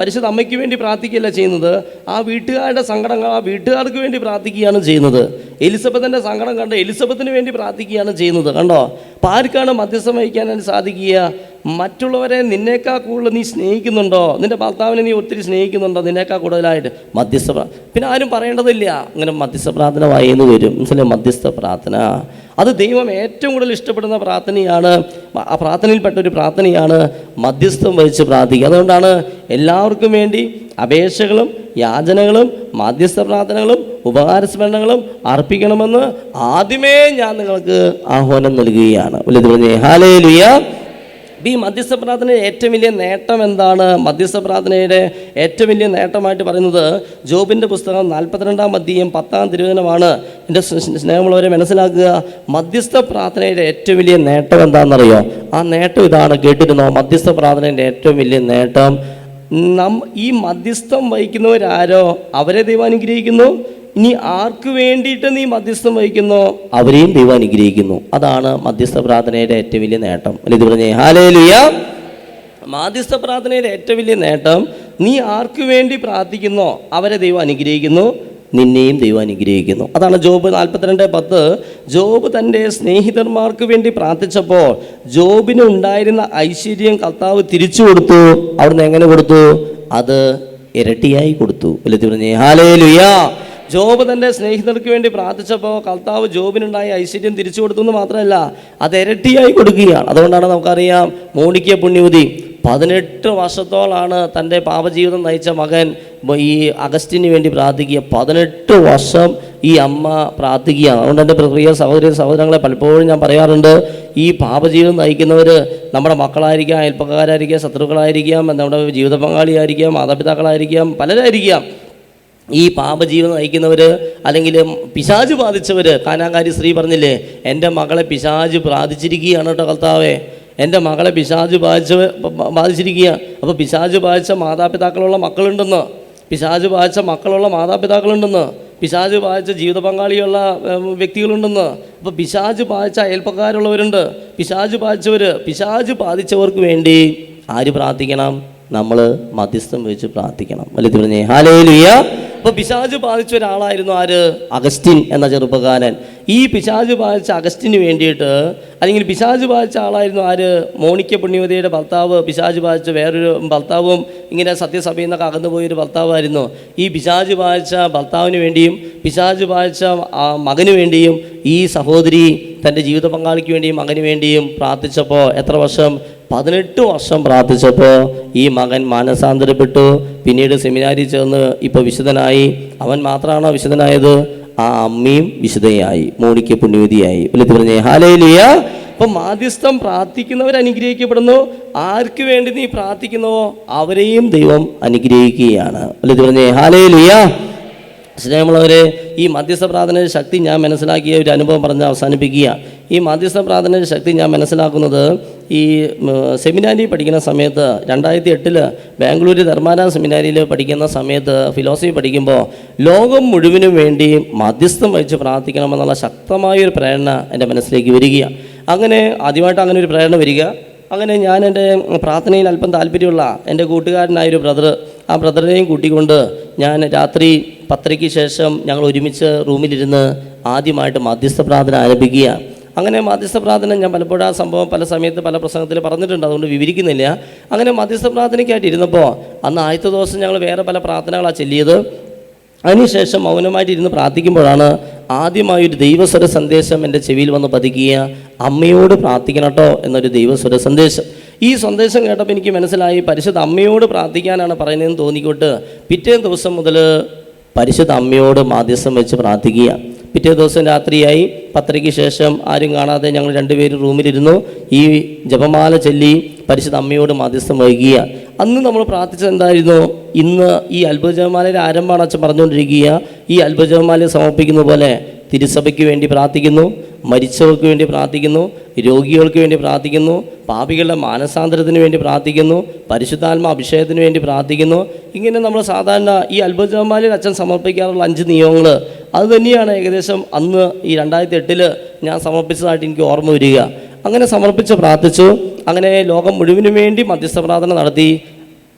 അമ്മയ്ക്ക് വേണ്ടി പ്രാർത്ഥിക്കുകയല്ല ചെയ്യുന്നത്, ആ വീട്ടുകാരുടെ സങ്കടങ്ങൾ ആ വീട്ടുകാർക്ക് വേണ്ടി പ്രാർത്ഥിക്കുകയാണ് ചെയ്യുന്നത്. എലിസബത്തിൻ്റെ സങ്കടം കണ്ട് എലിസബത്തിന് വേണ്ടി പ്രാർത്ഥിക്കുകയാണ് ചെയ്യുന്നത്. കണ്ടോ? അപ്പോൾ ആർക്കാണ് മധ്യസ്ഥം വഹിക്കാനായിട്ട് സാധിക്കുക? മറ്റുള്ളവരെ നിന്നേക്കാൾ കൂടുതൽ നീ സ്നേഹിക്കുന്നുണ്ടോ? നിൻ്റെ ഭർത്താവിനെ നീ ഒത്തിരി സ്നേഹിക്കുന്നുണ്ടോ? നിന്നേക്കാൾ കൂടുതലായിട്ട് മധ്യസ്ഥ പിന്നെ ആരും പറയേണ്ടതില്ല, അങ്ങനെ മധ്യസ്ഥ പ്രാർത്ഥന വായിന്ന് വരും. മനസ്സിലായി? മധ്യസ്ഥ പ്രാർത്ഥന അത് ദൈവം ഏറ്റവും കൂടുതൽ ഇഷ്ടപ്പെടുന്ന പ്രാർത്ഥനയാണ്. ആ പ്രാർത്ഥനയിൽപ്പെട്ടൊരു പ്രാർത്ഥനയാണ് മധ്യസ്ഥം വഹിച്ച് പ്രാർത്ഥിക്കുക. അതുകൊണ്ടാണ് എല്ലാവർക്കും വേണ്ടി അപേക്ഷകളും യാചനകളും മധ്യസ്ഥ പ്രാർത്ഥനകളും ഉപകാരസ്മരണങ്ങളും അർപ്പിക്കണമെന്ന് ആദ്യമേ ഞാൻ നിങ്ങൾക്ക് ആഹ്വാനം നൽകുകയാണ്. ഹല്ലേലൂയ. ഈ മധ്യസ്ഥ പ്രാർത്ഥനയുടെ ഏറ്റവും വലിയ നേട്ടം എന്താണ്? മധ്യസ്ഥ പ്രാർത്ഥനയുടെ ഏറ്റവും വലിയ നേട്ടമായിട്ട് പറയുന്നത് ജോബിൻ്റെ പുസ്തകം 42-ാം അധ്യായം 10-ാം തിരുവചനമാണ്. എൻ്റെ സ്നേഹമുള്ളവരെ മനസ്സിലാക്കുക, മധ്യസ്ഥ പ്രാർത്ഥനയുടെ ഏറ്റവും വലിയ നേട്ടം എന്താണെന്നറിയോ? ആ നേട്ടം ഇതാണ്, കേട്ടിരുന്നോ? മധ്യസ്ഥ പ്രാർത്ഥനയുടെ ഏറ്റവും വലിയ നേട്ടം, ഈ മധ്യസ്ഥം വഹിക്കുന്നവരാരോ അവരെ ദൈവം അനുഗ്രഹിക്കുന്നു. ഇനി ആർക്ക് വേണ്ടിയിട്ട് നീ മധ്യസ്ഥം വഹിക്കുന്നോ അവരെയും ദൈവം അനുഗ്രഹിക്കുന്നു. അതാണ് മധ്യസ്ഥ പ്രാർത്ഥനയുടെ ഏറ്റവും വലിയ നേട്ടം. ഇത് പറഞ്ഞേ ഹല്ലേലൂയ. മധ്യസ്ഥ പ്രാർത്ഥനയുടെ ഏറ്റവും വലിയ നേട്ടം, നീ ആർക്ക് വേണ്ടി പ്രാർത്ഥിക്കുന്നോ അവരെ ദൈവം അനുഗ്രഹിക്കുന്നു, നിന്നെയും ദൈവം അനുഗ്രഹിക്കുന്നു. അതാണ് ജോബ് 42:10. ജോബ് തൻ്റെ സ്നേഹിതന്മാർക്ക് വേണ്ടി പ്രാർത്ഥിച്ചപ്പോൾ ജോബിന് ഉണ്ടായിരുന്ന ഐശ്വര്യം കർത്താവ് തിരിച്ചു കൊടുത്തു. അവിടുന്ന് എങ്ങനെ കൊടുത്തു? അത് ഇരട്ടിയായി കൊടുത്തു. വിളിച്ചു പറഞ്ഞേ ഹല്ലേലൂയ. ജോബ് തൻ്റെ സ്നേഹിതർക്ക് വേണ്ടി പ്രാർത്ഥിച്ചപ്പോൾ കർത്താവ് ജോബിനുണ്ടായ ഐശ്വര്യം തിരിച്ചു കൊടുത്തു എന്ന് മാത്രമല്ല, അത് ഇരട്ടിയായി കൊടുക്കുകയാണ്. അതുകൊണ്ടാണ് നമുക്കറിയാം, മോണിക്ക പുണ്യവതി 18 വർഷത്തോളാണ് തൻ്റെ പാപജീവിതം നയിച്ച മകൻ ഈ അഗസ്റ്റിന് വേണ്ടി പ്രാർത്ഥിക്കുക. 18 വർഷം ഈ അമ്മ പ്രാർത്ഥിക്കുകയാണ്. അതുകൊണ്ട് എൻ്റെ പ്രിയ സഹോദരങ്ങളെ പലപ്പോഴും ഞാൻ പറയാറുണ്ട്, ഈ പാപജീവിതം നയിക്കുന്നവർ നമ്മുടെ മക്കളായിരിക്കാം, അയൽപ്പക്കാരായിരിക്കാം, ശത്രുക്കളായിരിക്കാം, നമ്മുടെ ജീവിത പങ്കാളിയായിരിക്കാം, മാതാപിതാക്കളായിരിക്കാം, പലരായിരിക്കാം. ഈ പാപജീവനം നയിക്കുന്നവർ അല്ലെങ്കിൽ പിശാച് ബാധിച്ചവർ, കാനാകാരി സ്ത്രീ പറഞ്ഞില്ലേ, എൻ്റെ മകളെ പിശാച് ബാധിച്ചിരിക്കുകയാണ് കേട്ടോ കർത്താവേ, എൻ്റെ മകളെ പിശാച് ബാധിച്ചിരിക്കുക. അപ്പോൾ പിശാച് ബാധിച്ച മാതാപിതാക്കളുള്ള മക്കളുണ്ടെന്ന്, പിശാച് ബാധിച്ച മക്കളുള്ള മാതാപിതാക്കളുണ്ടെന്ന്, പിശാച് ബാധിച്ച ജീവിത പങ്കാളിയുള്ള വ്യക്തികളുണ്ടെന്ന്. അപ്പോൾ പിശാച് ബാധിച്ച അയൽപ്പക്കാരുള്ളവരുണ്ട്, പിശാച് ബാധിച്ചവർക്ക് വേണ്ടി ആര് പ്രാർത്ഥിക്കണം? നമ്മൾ മധ്യസ്ഥം വെച്ച് പ്രാർത്ഥിക്കണം. വലിയ പറഞ്ഞേ ഹല്ലേലൂയ. അപ്പോൾ പിശാച് ബാധിച്ച ഒരാളായിരുന്നു ആര്? അഗസ്റ്റിൻ എന്ന ചെറുപ്പക്കാരൻ. ഈ പിശാച് ബാധിച്ച അഗസ്റ്റിന് വേണ്ടിയിട്ട്, അല്ലെങ്കിൽ പിശാച് ബാധിച്ച ആളായിരുന്നു ആര്? മോണിക്ക പുണ്യവതിയുടെ ഭർത്താവ്. പിശാച് ബാധിച്ച വേറൊരു ഭർത്താവും ഇങ്ങനെ സത്യസഭയിൽ നിന്നൊക്കെ അകന്നുപോയൊരു ഭർത്താവായിരുന്നു. ഈ പിശാച് ബാധിച്ച ഭർത്താവിന് വേണ്ടിയും പിശാച് ബാധിച്ച മകന് വേണ്ടിയും ഈ സഹോദരി തൻ്റെ ജീവിത പങ്കാളിക്ക് വേണ്ടിയും മകന് വേണ്ടിയും പ്രാർത്ഥിച്ചപ്പോൾ എത്ര വർഷം? 18 വർഷം പ്രാർത്ഥിച്ചപ്പോൾ ഈ മകൻ മാനസാന്തരപ്പെട്ടു. പിന്നീട് സെമിനാരിൽ ചേർന്ന് ഇപ്പോൾ വിശുദ്ധനായി. അവൻ മാത്രമാണോ വിശുദ്ധനായത്? ആ അമ്മയും വിശുദ്ധയായി, മോണിക്ക പുണ്യവതിയായി. വിളിച്ചു പറഞ്ഞേ ഹല്ലേലൂയ. അപ്പം മാധ്യസ്ഥം പ്രാർത്ഥിക്കുന്നവർ അനുഗ്രഹിക്കപ്പെടുന്നു. ആർക്ക് വേണ്ടി നീ പ്രാർത്ഥിക്കുന്നുവോ അവരെയും ദൈവം അനുഗ്രഹിക്കുകയാണ്. വിളിച്ചു പറഞ്ഞേ ഹല്ലേലൂയ. സ്നേഹമുള്ളവരെ, ഈ മധ്യസ്ഥ പ്രാർത്ഥനയുടെ ശക്തി ഞാൻ മനസ്സിലാക്കിയ ഒരു അനുഭവം പറഞ്ഞ് അവസാനിപ്പിക്കുക. ഈ മധ്യസ്ഥ പ്രാർത്ഥനയുടെ ശക്തി ഞാൻ മനസ്സിലാക്കുന്നത് ഈ സെമിനാരിയിൽ പഠിക്കുന്ന സമയത്ത് 2008 ബാംഗ്ലൂർ ധർമാന സെമിനാരിയിൽ പഠിക്കുന്ന സമയത്ത് ഫിലോസഫി പഠിക്കുമ്പോൾ ലോകം മുഴുവനും വേണ്ടി മധ്യസ്ഥം വഹിച്ച് പ്രാർത്ഥിക്കണമെന്നുള്ള ശക്തമായൊരു പ്രേരണ എൻ്റെ മനസ്സിലേക്ക് വരികയാണ്. അങ്ങനെ ആദ്യമായിട്ട് അങ്ങനെ ഒരു പ്രേരണ വരിക. അങ്ങനെ ഞാൻ എൻ്റെ പ്രാർത്ഥനയിൽ അല്പം താല്പര്യമുള്ള എൻ്റെ കൂട്ടുകാരനായൊരു ബ്രദർ, ആ ബ്രദറിനെയും കൂട്ടിക്കൊണ്ട് ഞാൻ രാത്രി 10:00-ക്ക് ശേഷം ഞങ്ങൾ ഒരുമിച്ച് റൂമിലിരുന്ന് ആദ്യമായിട്ട് മധ്യസ്ഥ പ്രാർത്ഥന ആരംഭിക്കുക. അങ്ങനെ മധ്യസ്ഥ പ്രാർത്ഥന ഞാൻ പലപ്പോഴും ആ സംഭവം പല സമയത്ത് പല പ്രസംഗത്തിൽ പറഞ്ഞിട്ടുണ്ട്, അതുകൊണ്ട് വിവരിക്കുന്നില്ല. അങ്ങനെ മധ്യസ്ഥ പ്രാർത്ഥനയ്ക്കായിട്ട് ഇരുന്നപ്പോൾ അന്ന് ആദ്യത്തെ ദിവസം ഞങ്ങൾ വേറെ പല പ്രാർത്ഥനകളാണ് ചൊല്ലിയത്. അതിനുശേഷം മൗനമായിട്ടിരുന്ന് പ്രാർത്ഥിക്കുമ്പോഴാണ് ആദ്യമായൊരു ദൈവസ്വര സന്ദേശം എൻ്റെ ചെവിയിൽ വന്ന് പതിക്കുക. അമ്മയോട് പ്രാർത്ഥിക്കണം കേട്ടോ എന്നൊരു ദൈവസ്വര സന്ദേശം. ഈ സന്ദേശം കേട്ടപ്പോൾ എനിക്ക് മനസ്സിലായി പരിശുദ്ധ അമ്മയോട് പ്രാർത്ഥിക്കാനാണ് പറയുന്നതെന്ന് തോന്നിക്കോട്ട് പിറ്റേ ദിവസം മുതൽ പരിശുദ്ധ അമ്മയോട് മാധ്യസ്ഥം വെച്ച് പ്രാർത്ഥിക്കുക. പിറ്റേ ദിവസം രാത്രിയായി 10:00 ശേഷം ആരും കാണാതെ ഞങ്ങൾ രണ്ടുപേരും റൂമിലിരുന്നു. ഈ ജപമാല ചൊല്ലി പരിശുദ്ധ അമ്മയോട് മാധ്യസ്ഥം വഹിക്കുക. അന്ന് നമ്മൾ പ്രാർത്ഥിച്ചത് എന്തായിരുന്നു? ഇന്ന് ഈ അത്ഭുത ജപമാലയുടെ ആരംഭമാണ് അച്ഛൻ പറഞ്ഞുകൊണ്ടിരിക്കുക. ഈ അത്ഭുത ജപമാല സമർപ്പിക്കുന്ന പോലെ തിരുസഭയ്ക്ക് വേണ്ടി പ്രാർത്ഥിക്കുന്നു, മരിച്ചവർക്ക് വേണ്ടി പ്രാർത്ഥിക്കുന്നു, രോഗികൾക്ക് വേണ്ടി പ്രാർത്ഥിക്കുന്നു, പാപികളുടെ മാനസാന്തരത്തിന് വേണ്ടി പ്രാർത്ഥിക്കുന്നു, പരിശുദ്ധാത്മ അഭിഷേകത്തിന് വേണ്ടി പ്രാർത്ഥിക്കുന്നു. ഇങ്ങനെ നമ്മൾ സാധാരണ ഈ അത്ഭുത ജപമാലയിൽ അച്ഛൻ സമർപ്പിക്കാറുള്ള 5 നിയമങ്ങൾ അത് തന്നെയാണ് ഏകദേശം അന്ന് ഈ 2008 ഞാൻ സമർപ്പിച്ചതായിട്ട് എനിക്ക് ഓർമ്മ വരിക. അങ്ങനെ സമർപ്പിച്ച് പ്രാർത്ഥിച്ചു. അങ്ങനെ ലോകം മുഴുവനും വേണ്ടി മധ്യസ്ഥ പ്രാർത്ഥന നടത്തി.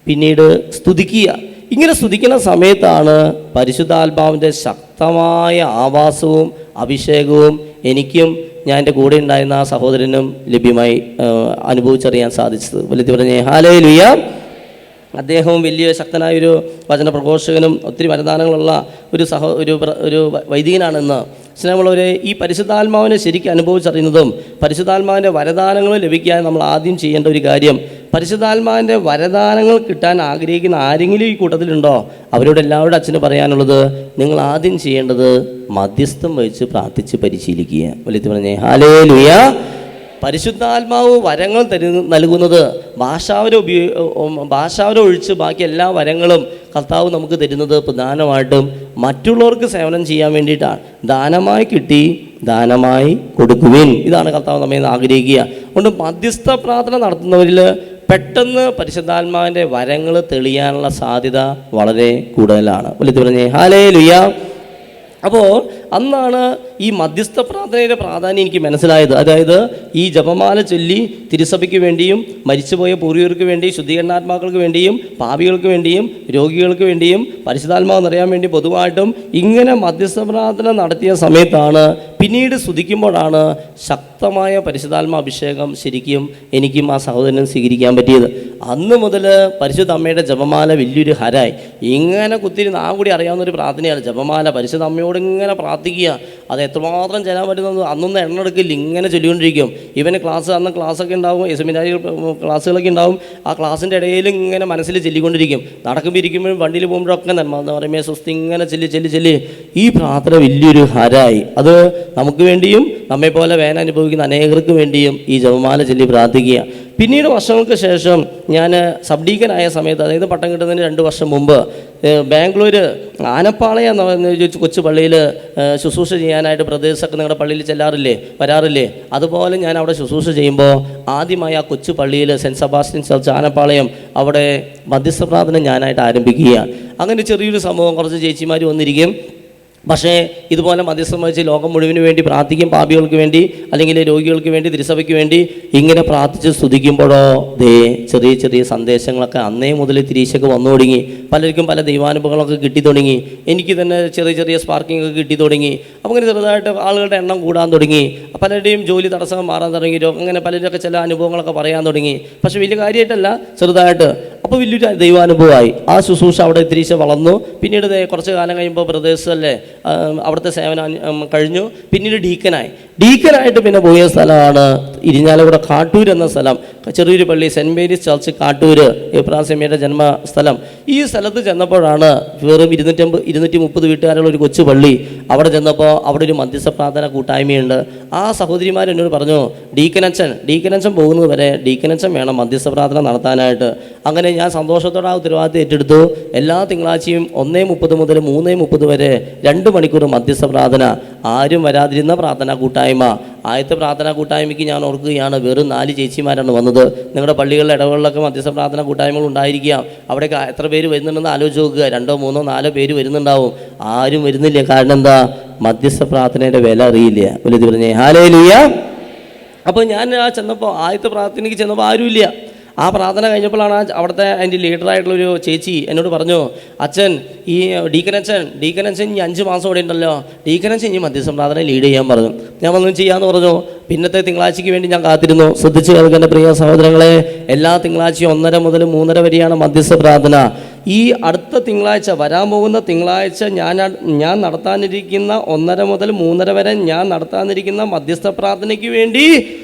പിന്നീട് സ്തുതിക്കുക. ഇങ്ങനെ സ്തുതിക്കുന്ന സമയത്താണ് പരിശുദ്ധാത്മാവിൻ്റെ ശക്തമായ ആവാസവും അഭിഷേകവും എനിക്കും ഞാൻ എൻ്റെ കൂടെ ഉണ്ടായിരുന്ന ആ സഹോദരനും ലഭ്യമായി അനുഭവിച്ചറിയാൻ സാധിച്ചത്. വലിയ പറഞ്ഞേ ഹല്ലേലൂയ. അദ്ദേഹവും വലിയ ശക്തനായൊരു വചന പ്രഘോഷകനും ഒത്തിരി വരദാനങ്ങളുള്ള ഒരു വൈദികനാണെന്ന്. സ്നേഹമുള്ളവരെ, ഈ പരിശുദ്ധാത്മാവിനെ ശരിക്കും അനുഭവിച്ചറിയുന്നതും പരിശുദ്ധാത്മാവിൻ്റെ വരദാനങ്ങൾ ലഭിക്കാൻ നമ്മൾ ആദ്യം ചെയ്യേണ്ട ഒരു കാര്യം, പരിശുദ്ധാത്മാവിൻ്റെ വരദാനങ്ങൾ കിട്ടാൻ ആഗ്രഹിക്കുന്ന ആരെങ്കിലും ഈ കൂട്ടത്തിലുണ്ടോ? അവരോട് എല്ലാവരുടെ അച്ഛന് പറയാനുള്ളത്, നിങ്ങൾ ആദ്യം ചെയ്യേണ്ടത് മധ്യസ്ഥം വഹിച്ച് പ്രാർത്ഥിച്ച് പരിശീലിക്കുക. വലിയ പറഞ്ഞേ ഹല്ലേലൂയ. പരിശുദ്ധാത്മാവ് വരങ്ങൾ നൽകുന്നത് ഭാഷാവരം ഒഴിച്ച് ബാക്കി എല്ലാ വരങ്ങളും കർത്താവ് നമുക്ക് തരുന്നത് പ്രധാനമായിട്ടും മറ്റുള്ളവർക്ക് സേവനം ചെയ്യാൻ വേണ്ടിയിട്ടാണ്. ദാനമായി കിട്ടി ദാനമായി കൊടുക്കുവിൻ, ഇതാണ് കർത്താവ് നമ്മെ ആഗ്രഹിക്കുക. അതുകൊണ്ട് മധ്യസ്ഥ പ്രാർത്ഥന നടത്തുന്നവരിൽ പെട്ടെന്ന് പരിശുദ്ധാത്മാവിൻ്റെ വരങ്ങൾ തെളിയാനുള്ള സാധ്യത വളരെ കൂടുതലാണ്. വലിയ പറഞ്ഞേ ഹല്ലേലൂയ. അപ്പോൾ അന്നാണ് ഈ മധ്യസ്ഥ പ്രാർത്ഥനയുടെ പ്രാധാന്യം എനിക്ക് മനസ്സിലായത്. അതായത് ഈ ജപമാല ചൊല്ലി തിരുസഭയ്ക്ക് വേണ്ടിയും മരിച്ചുപോയ പൂർവികർക്ക് വേണ്ടി, ശുദ്ധീകരണാത്മാക്കൾക്ക് വേണ്ടിയും, പാപികൾക്ക് വേണ്ടിയും, രോഗികൾക്ക് വേണ്ടിയും, പരിശുദ്ധാത്മാവ് നിറയാൻ വേണ്ടി പൊതുവായിട്ടും ഇങ്ങനെ മധ്യസ്ഥ പ്രാർത്ഥന നടത്തിയ സമയത്താണ് പിന്നീട് സ്തുതിക്കുമ്പോഴാണ് ശക്തമായ പരിശുദ്ധാത്മ അഭിഷേകം ശരിക്കും എനിക്കും ആ സഹോദരനും സ്വീകരിക്കാൻ പറ്റിയത്. അന്ന് മുതൽ പരിശുദ്ധ അമ്മയുടെ ജപമാല വലിയൊരു ഹരായി. ഇങ്ങനെ കുത്തിരി നാം കൂടി അറിയാവുന്നൊരു പ്രാർത്ഥനയാണ് ജപമാല. പരിശുദ്ധ അമ്മയോട് ഇങ്ങനെ പ്രാർത്ഥിക്കുക. അത് എത്രമാത്രം ചെല്ലാൻ പറ്റുന്നത് അന്നൊന്നും എണ്ണെടുക്കില്ല, ഇങ്ങനെ ചൊല്ലിക്കൊണ്ടിരിക്കും. ഇവന് അന്ന് ക്ലാസ്സൊക്കെ ഉണ്ടാവും, സെമിനാരി ക്ലാസ്സുകളൊക്കെ ഉണ്ടാവും. ആ ക്ലാസ്സിൻ്റെ ഇടയിൽ ഇങ്ങനെ മനസ്സിൽ ചൊല്ലിക്കൊണ്ടിരിക്കും. നടക്കുമ്പോൾ ഇരിക്കുമ്പോഴും വണ്ടിയിൽ പോകുമ്പോഴൊക്കെ നന്മ എന്ന് പറയുമ്പോൾ സ്വസ്തി ഇങ്ങനെ ചെല്ലി ഈ പ്രാർത്ഥന വലിയൊരു ഹരായി. അത് നമുക്ക് വേണ്ടിയും നമ്മെപ്പോലെ വേന അനുഭവിക്കുന്ന അനേകർക്ക് വേണ്ടിയും ഈ ജപമാല ചൊല്ലി പ്രാർത്ഥിക്കുക. പിന്നീട് വർഷങ്ങൾക്ക് ശേഷം ഞാൻ സബ് ഡീക്കനായ സമയത്ത്, അതായത് പട്ടം കിട്ടുന്നതിന് 2 വർഷം മുമ്പ്, ബാംഗ്ലൂർ ആനപ്പാളയം എന്ന് പറയുന്ന കൊച്ചു പള്ളിയിൽ ശുശ്രൂഷ ചെയ്യാനായിട്ട് പ്രദേശമൊക്കെ നിങ്ങളുടെ പള്ളിയിൽ വരാറില്ലേ? അതുപോലെ ഞാൻ അവിടെ ശുശ്രൂഷ ചെയ്യുമ്പോൾ ആദ്യമായി ആ കൊച്ചു പള്ളിയിൽ സെൻറ്റ് സെബാസ്റ്റ്യൻ ചർച്ച് ആനപ്പാളയം അവിടെ മധ്യസ്ഥ പ്രാർത്ഥന ഞാനായിട്ട് ആരംഭിക്കുകയാണ്. അങ്ങനെ ചെറിയൊരു സംഭവം, കുറച്ച് ചേച്ചിമാർ വന്നിരിക്കും. പക്ഷേ ഇതുപോലെ മധ്യസ്ഥം വഹിച്ച് ലോകം മുഴുവന് വേണ്ടി പ്രാർത്ഥിക്കും, പാപികൾക്ക് വേണ്ടി അല്ലെങ്കിൽ രോഗികൾക്ക് വേണ്ടി, തിരുസഭയ്ക്ക് വേണ്ടി ഇങ്ങനെ പ്രാർത്ഥിച്ച് സ്തുതിക്കുമ്പോഴോ ചെറിയ ചെറിയ സന്ദേശങ്ങളൊക്കെ അന്നേ മുതൽ തിരിച്ചൊക്കെ വന്നു തുടങ്ങി. പലർക്കും പല ദൈവാനുഭവങ്ങളൊക്കെ കിട്ടി തുടങ്ങി. എനിക്ക് തന്നെ ചെറിയ സ്പാർക്കിംഗ് ഒക്കെ കിട്ടി തുടങ്ങി. അപ്പോൾ അങ്ങനെ ചെറുതായിട്ട് ആളുകളുടെ എണ്ണം കൂടാൻ തുടങ്ങി. പലരുടെയും ജോലി തടസ്സം മാറാൻ തുടങ്ങി. അങ്ങനെ പലരൊക്കെ ചില അനുഭവങ്ങളൊക്കെ പറയാൻ തുടങ്ങി. പക്ഷേ വലിയ കാര്യമായിട്ടല്ല, ചെറുതായിട്ട്. അപ്പോൾ വലിയൊരു ദൈവാനുഭവമായി. ആ ശുശ്രൂഷ അവിടെ തിരിച്ച് വളർന്നു. പിന്നീട് കുറച്ച് കാലം കഴിയുമ്പോൾ ബ്രദേഴ്സല്ലേ അവിടുത്തെ സേവനം കഴിഞ്ഞു. പിന്നീട് ഡീക്കനായിട്ട് പിന്നെ പോയ സ്ഥലമാണ് ഇരിഞ്ഞാലക്കുട കാട്ടൂർ എന്ന സ്ഥലം. ചെറിയൊരു പള്ളി, സെൻറ്റ് മേരീസ് ചർച്ച് കാട്ടൂർ, എബ്രാഹിമിയുടെ ജന്മസ്ഥലം. ഈ സ്ഥലത്ത് ചെന്നപ്പോഴാണ് വെറും 230 വീട്ടുകാരുള്ള ഒരു കൊച്ചു പള്ളി. അവിടെ ചെന്നപ്പോൾ അവിടെ ഒരു മധ്യസ്ഥ പ്രാർത്ഥന കൂട്ടായ്മയുണ്ട്. ആ സഹോദരിമാർ എന്നോട് പറഞ്ഞു, ഡീക്കനച്ചൻ പോകുന്നത് വരെ ഡീക്കനച്ചൻ വേണം മധ്യസ്ഥ പ്രാർത്ഥന നടത്താനായിട്ട്. അങ്ങനെ ഞാൻ സന്തോഷത്തോടെ ആ ഉത്തരവാദിത്തം ഏറ്റെടുത്തു. എല്ലാ തിങ്കളാഴ്ചയും 1:30 മുതൽ 3:30 വരെ 2 മണിക്കൂർ മധ്യസ്ഥ പ്രാർത്ഥന. ആരും വരാതിരുന്ന പ്രാർത്ഥനാ കൂട്ടായ്മ. ആദ്യത്തെ പ്രാർത്ഥനാ കൂട്ടായ്മയ്ക്ക് ഞാൻ ഓർക്കുകയാണ്, വെറും 4 ചേച്ചിമാരാണ് വന്നത്. നിങ്ങളുടെ പള്ളികളിലെ ഇടവുകളിലൊക്കെ മധ്യസ്ഥ പ്രാർത്ഥനാ കൂട്ടായ്മകൾ ഉണ്ടായിരിക്കാം. അവിടെയൊക്കെ എത്ര പേര് വരുന്നുണ്ടെന്ന് ആലോചിച്ച് നോക്കുക. 2, 3, 4 പേര് വരുന്നുണ്ടാവും. ആരും വരുന്നില്ല. കാരണം എന്താ? മധ്യസ്ഥ പ്രാർത്ഥനയുടെ വില അറിയില്ല. വലിയ പറഞ്ഞേ ഹല്ലേലൂയ. അപ്പോൾ ഞാൻ ചെന്നപ്പോൾ ആദ്യത്തെ പ്രാർത്ഥനയ്ക്ക് ചെന്നപ്പോൾ ആരുമില്ല. ആ പ്രാർത്ഥന കഴിഞ്ഞപ്പോഴാണ് അവിടുത്തെ അതിൻ്റെ ലീഡറായിട്ടുള്ളൊരു ചേച്ചി എന്നോട് പറഞ്ഞു, അച്ഛൻ ഈ ഡീക്കനച്ചൻ ഇനി 5 മാസം ഇവിടെ ഉണ്ടല്ലോ, ഡീക്കനച്ചൻ ഇനി മധ്യസ്ഥ പ്രാർത്ഥന ലീഡ് ചെയ്യാൻ പറഞ്ഞു. ഞാൻ വന്നു ചെയ്യാമെന്ന് പറഞ്ഞു. പിന്നത്തെ തിങ്കളാഴ്ചയ്ക്ക് വേണ്ടി ഞാൻ കാത്തിരുന്നു. ശ്രദ്ധിച്ച് കേൾക്കുന്ന പ്രിയ സഹോദരങ്ങളെ, എല്ലാ തിങ്കളാഴ്ചയും 1:30 മുതൽ 3:30 വരെയാണ് മധ്യസ്ഥ പ്രാർത്ഥന. ഈ അടുത്ത തിങ്കളാഴ്ച, വരാൻ പോകുന്ന തിങ്കളാഴ്ച ഞാൻ നടത്താനിരിക്കുന്ന 1:30 മുതൽ 3:30 വരെ ഞാൻ നടത്താനിരിക്കുന്ന മധ്യസ്ഥ പ്രാർത്ഥനയ്ക്ക് വേണ്ടി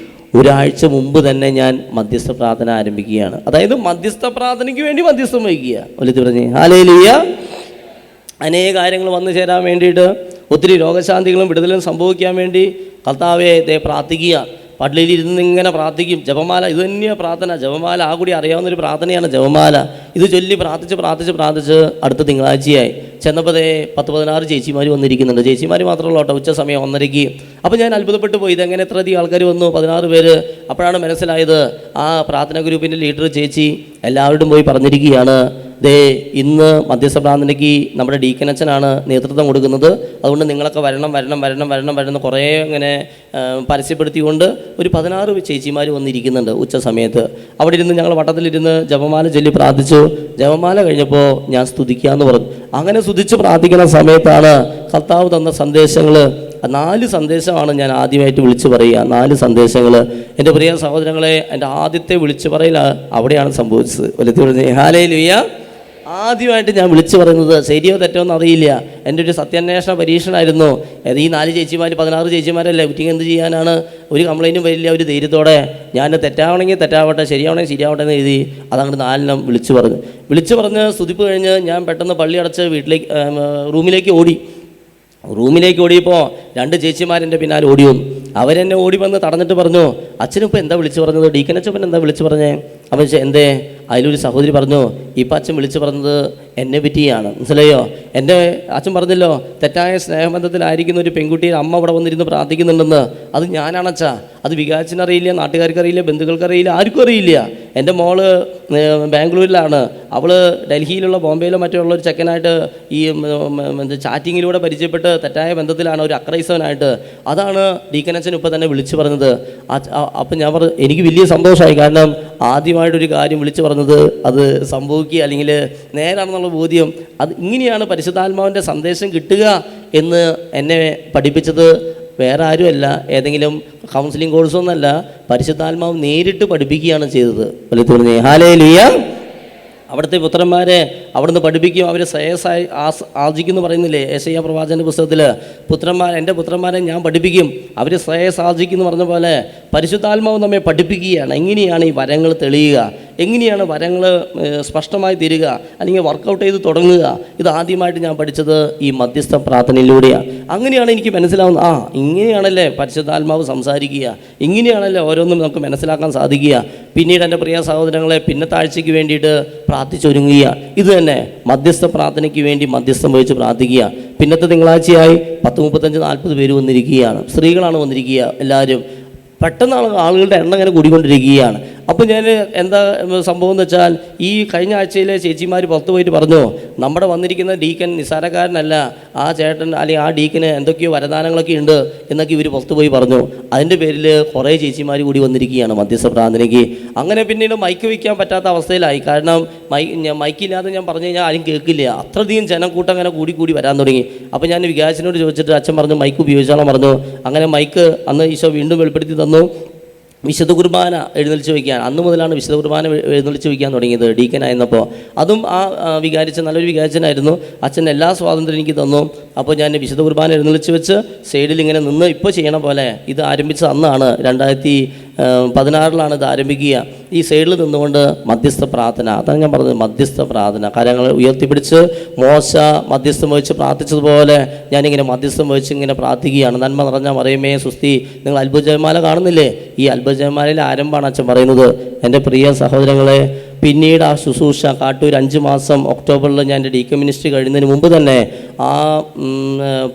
ഒരാഴ്ച മുമ്പ് തന്നെ ഞാൻ മധ്യസ്ഥ പ്രാർത്ഥന ആരംഭിക്കുകയാണ്. അതായത് മധ്യസ്ഥ പ്രാർത്ഥനയ്ക്ക് വേണ്ടി മധ്യസ്ഥം വഹിക്കുക. ഒലിത്ത് പറഞ്ഞേ ഹല്ലേലൂയ. അനേക കാര്യങ്ങൾ വന്നു ചേരാൻ വേണ്ടിയിട്ട്, ഒത്തിരി രോഗശാന്തികളും വിടുതലും സംഭവിക്കാൻ വേണ്ടി കർത്താവേ പ്രാർത്ഥിക്കുക. പള്ളിയിൽ ഇരുന്ന് ഇങ്ങനെ പ്രാർത്ഥിക്കും. ജപമാല ഇത് തന്നെയാണ് പ്രാർത്ഥന. ജപമാല ആ കൂടി അറിയാവുന്നൊരു പ്രാർത്ഥനയാണ് ജപമാല. ഇത് ചൊല്ലി പ്രാർത്ഥിച്ച് അടുത്ത തിങ്കളാഴ്ചയായി ചെന്നപ്പോൾ 10-16 ചേച്ചിമാർ വന്നിരിക്കുന്നുണ്ട്. ചേച്ചിമാർ മാത്രമല്ല കേട്ടോ, ഉച്ച സമയം 1:30. അപ്പോൾ ഞാൻ അത്ഭുതപ്പെട്ടു പോയി, ഇതെങ്ങനെ എത്രയധികം ആൾക്കാർ വന്നു, 16 പേര്. അപ്പോഴാണ് മനസ്സിലായത്, ആ പ്രാർത്ഥന ഗ്രൂപ്പിൻ്റെ ലീഡർ ചേച്ചി എല്ലാവരോടും പോയി പറഞ്ഞിരിക്കുകയാണ്, ഇന്ന് മധ്യസ്ഥ പ്രാർത്ഥനയ്ക്ക് നമ്മുടെ ഡീക്കനച്ചനാണ് നേതൃത്വം കൊടുക്കുന്നത്, അതുകൊണ്ട് നിങ്ങളൊക്കെ വരണം കുറേ ഇങ്ങനെ പരസ്യപ്പെടുത്തിക്കൊണ്ട് ഒരു 16 ചേച്ചിമാർ വന്നിരിക്കുന്നുണ്ട് ഉച്ച സമയത്ത്. അവിടെ ഇരുന്ന് ഞങ്ങൾ വട്ടത്തിലിരുന്ന് ജപമാല ചൊല്ലി പ്രാർത്ഥിച്ചു. ജപമാല കഴിഞ്ഞപ്പോൾ ഞാൻ സ്തുതിക്കാമെന്ന് പറഞ്ഞു. അങ്ങനെ സ്തുതിച്ച് പ്രാർത്ഥിക്കുന്ന സമയത്താണ് കർത്താവ് തന്ന സന്ദേശങ്ങൾ. 4 സന്ദേശമാണ് ഞാൻ ആദ്യമായിട്ട് വിളിച്ചു പറയുക. 4 സന്ദേശങ്ങൾ. എൻ്റെ പ്രിയ സഹോദരങ്ങളെ, എൻ്റെ ആദ്യത്തെ വിളിച്ചു പറയൽ അവിടെയാണ് സംഭവിച്ചത്. ഹല്ലേലൂയ. ആദ്യമായിട്ട് ഞാൻ വിളിച്ചു പറയുന്നത് ശരിയോ തെറ്റോ എന്ന് അറിയില്ല. എൻ്റെ ഒരു സത്യാന്വേഷണ പരീക്ഷണമായിരുന്നു. ഈ 4 ചേച്ചിമാർ 16 ചേച്ചിമാരല്ലേ, കുറ്റിക്ക് എന്ത് ചെയ്യാനാണ്? ഒരു കംപ്ലൈൻറ്റും വരില്ല. ഒരു ധൈര്യത്തോടെ ഞാൻ തെറ്റാവണമെങ്കിൽ തെറ്റാവട്ടെ, ശരിയാവണമെങ്കിൽ ശരിയാവട്ടെ എന്ന് എഴുതി അതങ്ങോട്ട് 4 വിളിച്ചു പറഞ്ഞ് സ്തുതിപ്പ് കഴിഞ്ഞ് ഞാൻ പെട്ടെന്ന് പള്ളി അടച്ച് റൂമിലേക്ക് ഓടിയപ്പോൾ 2 ചേച്ചിമാരെൻ്റെ പിന്നാലെ ഓടി വന്നു. അവരെന്നെ ഓടി വന്ന് തടഞ്ഞിട്ട് പറഞ്ഞു, അച്ഛനിപ്പോൾ എന്താ വിളിച്ചു പറഞ്ഞത്? ഡീക്കനച്ചപ്പൻ എന്താ വിളിച്ചു പറഞ്ഞേ? അപ്പം എന്തേ? അതിലൊരു സഹോദരി പറഞ്ഞു, ഇപ്പം അച്ഛൻ വിളിച്ചു പറഞ്ഞത് എന്നെ പറ്റിയാണ്. മനസ്സിലായോ? എൻ്റെ അച്ഛൻ പറഞ്ഞല്ലോ, തെറ്റായ സ്നേഹബന്ധത്തിലായിരിക്കുന്ന ഒരു പെൺകുട്ടിയെ അമ്മ അവിടെ വന്നിരുന്ന് പ്രാർത്ഥിക്കുന്നുണ്ടെന്ന്. അത് ഞാനാണച്ചാ. അത് വികാരത്തിനറിയില്ല, നാട്ടുകാർക്കറിയില്ല, ബന്ധുക്കൾക്കറിയില്ല, ആർക്കും അറിയില്ല. എൻ്റെ മോള് ബാംഗ്ലൂരിലാണ്. അവൾ ഡൽഹിയിലുള്ള ബോംബെയിലോ മറ്റോ ഉള്ളൊരു ചെക്കനായിട്ട് ഈ ചാറ്റിങ്ങിലൂടെ പരിചയപ്പെട്ട് തെറ്റായ ബന്ധത്തിലാണ്, ഒരു അക്രൈസവനായിട്ട്. അതാണ് ഡീക്കനച്ചൻ ഇപ്പോൾ തന്നെ വിളിച്ചു പറഞ്ഞത്. അപ്പം ഞാൻ എനിക്ക് വലിയ സന്തോഷമായി. കാരണം ആദ്യമായിട്ടൊരു കാര്യം വിളിച്ചു പറഞ്ഞത് അത് സംഭവിക്കുക, അല്ലെങ്കിൽ നേരാണെന്നുള്ള ബോധ്യം. അത് ഇങ്ങനെയാണ് പരിശുദ്ധാത്മാവിൻ്റെ സന്ദേശം കിട്ടുക എന്ന് എന്നെ പഠിപ്പിച്ചത് വേറെ ആരുമല്ല, ഏതെങ്കിലും കൗൺസിലിംഗ് കോഴ്സൊന്നുമല്ല, പരിശുദ്ധാത്മാവ് നേരിട്ട് പഠിപ്പിക്കുകയാണ് ചെയ്തത്. ഹല്ലേലൂയ. അവിടുത്തെ പുത്രന്മാരെ അവിടുന്ന് പഠിപ്പിക്കും, അവർ ശ്രേയസ്സായി ആർജിക്കുമെന്ന് പറയുന്നില്ലേ യെശയ്യാ പ്രവാചകൻ്റെ പുസ്തകത്തിൽ? എൻ്റെ പുത്രന്മാരെ ഞാൻ പഠിപ്പിക്കും, അവർ ശ്രേയസ് ആർജിക്കുമെന്ന് പറഞ്ഞ പോലെ പരിശുദ്ധാത്മാവ് നമ്മെ പഠിപ്പിക്കുകയാണ്. എങ്ങനെയാണ് ഈ വരങ്ങൾ തെളിയുക, എങ്ങനെയാണ് വരങ്ങൾ സ്പഷ്ടമായി തീരുക, അല്ലെങ്കിൽ വർക്കൗട്ട് ചെയ്ത് തുടങ്ങുക. ഇത് ആദ്യമായിട്ട് ഞാൻ പഠിച്ചത് ഈ മധ്യസ്ഥ പ്രാർത്ഥനയിലൂടെയാണ്. അങ്ങനെയാണ് എനിക്ക് മനസ്സിലാവുന്നത്, ഇങ്ങനെയാണല്ലേ പരിശുദ്ധാത്മാവ് സംസാരിക്കുക, ഇങ്ങനെയാണല്ലേ ഓരോന്നും നമുക്ക് മനസ്സിലാക്കാൻ സാധിക്കുക. പിന്നീട് എൻ്റെ പ്രിയ സഹോദരങ്ങളെ, പിന്നത്തെ ആഴ്ചയ്ക്ക് വേണ്ടിയിട്ട് പ്രാർത്ഥിച്ചൊരുങ്ങുക. ഇത് തന്നെ മധ്യസ്ഥ പ്രാർത്ഥനയ്ക്ക് വേണ്ടി മധ്യസ്ഥം വഹിച്ച് പ്രാർത്ഥിക്കുക. പിന്നത്തെ തിങ്കളാഴ്ചയായി 10-35-40 പേര് വന്നിരിക്കുകയാണ്. സ്ത്രീകളാണ് വന്നിരിക്കുക എല്ലാവരും. പെട്ടെന്നാണ് ആളുകളുടെ എണ്ണം ഇങ്ങനെ കൂടിക്കൊണ്ടിരിക്കുകയാണ്. അപ്പോൾ ഞാൻ എന്താ സംഭവം എന്ന് വെച്ചാൽ, ഈ കഴിഞ്ഞ ആഴ്ചയിലെ ചേച്ചിമാർ പുറത്ത് പോയിട്ട് പറഞ്ഞു, നമ്മുടെ വന്നിരിക്കുന്ന ഡീക്കൻ നിസ്സാരക്കാരനല്ല, ആ ചേട്ടൻ അല്ലെങ്കിൽ ആ ഡീക്കന് എന്തൊക്കെയോ വരദാനങ്ങളൊക്കെ ഉണ്ട് എന്നൊക്കെ ഇവർ പുറത്ത് പോയി പറഞ്ഞു. അതിൻ്റെ പേരിൽ കുറേ ചേച്ചിമാർ കൂടി വന്നിരിക്കുകയാണ് മധ്യസ്ഥ പ്രാർത്ഥനയ്ക്ക്. അങ്ങനെ പിന്നീട് മൈക്ക് വയ്ക്കാൻ പറ്റാത്ത അവസ്ഥയിലായി. കാരണം മൈക്കില്ലാതെ ഞാൻ പറഞ്ഞു കഴിഞ്ഞാൽ ആരും കേൾക്കില്ല. അത്രയധികം ജനക്കൂട്ടം അങ്ങനെ കൂടി വരാൻ തുടങ്ങി. അപ്പോൾ ഞാൻ വികാസിനോട് ചോദിച്ചിട്ട് അച്ഛൻ പറഞ്ഞു മൈക്ക് ഉപയോഗിച്ചോളാം പറഞ്ഞു. അങ്ങനെ മൈക്ക് അന്ന് ഈശോ വീണ്ടും വെളിപ്പെടുത്തി തന്നു. വിശുദ്ധ കുർബാന എഴുന്നള്ളിച്ച് വയ്ക്കാൻ അന്ന് മുതലാണ് വിശുദ്ധ കുർബാന എഴുന്നള്ളിച്ച് വയ്ക്കാൻ തുടങ്ങിയത് ഡീക്കനായിരുന്നപ്പോൾ. അതും ആ നല്ലൊരു വികാരിച്ചനായിരുന്നു. അച്ഛൻ എല്ലാ സ്വാതന്ത്ര്യം എനിക്ക് തന്നു. അപ്പോൾ ഞാൻ വിശുദ്ധ കുർബാന എഴുന്നള്ളിച്ച് വെച്ച് സൈഡിൽ ഇങ്ങനെ നിന്ന് ഇപ്പോൾ ചെയ്യണ പോലെ ഇത് ആരംഭിച്ചത് അന്നാണ്. 2016 ഇത് ആരംഭിക്കുക. ഈ സൈഡിൽ നിന്നുകൊണ്ട് മധ്യസ്ഥ പ്രാർത്ഥന, അതാണ് ഞാൻ പറഞ്ഞത്, മധ്യസ്ഥ പ്രാർത്ഥന. കാര്യങ്ങൾ ഉയർത്തിപ്പിടിച്ച് മോശ മധ്യസ്ഥം വഹിച്ച് പ്രാർത്ഥിച്ചതുപോലെ ഞാനിങ്ങനെ മധ്യസ്ഥം വഹിച്ച് ഇങ്ങനെ പ്രാർത്ഥിക്കുകയാണ്. നന്മ നിറഞ്ഞ മറിയമേ സുസ്തി. നിങ്ങൾ അത്ഭുത ജപമാല കാണുന്നില്ലേ? ഈ അത്ഭുത ജപമാലയിലെ ആരംഭമാണ് അച്ഛൻ പറയുന്നത്. എൻ്റെ പ്രിയ സഹോദരങ്ങളെ, പിന്നീട് ആ ശുശ്രൂഷ കാട്ടൂർ 5 മാസം ഒക്ടോബറിൽ ഞാൻ എൻ്റെ ഡീക്കൻ മിനിസ്ട്രി കഴിയുന്നതിന് മുമ്പ് തന്നെ ആ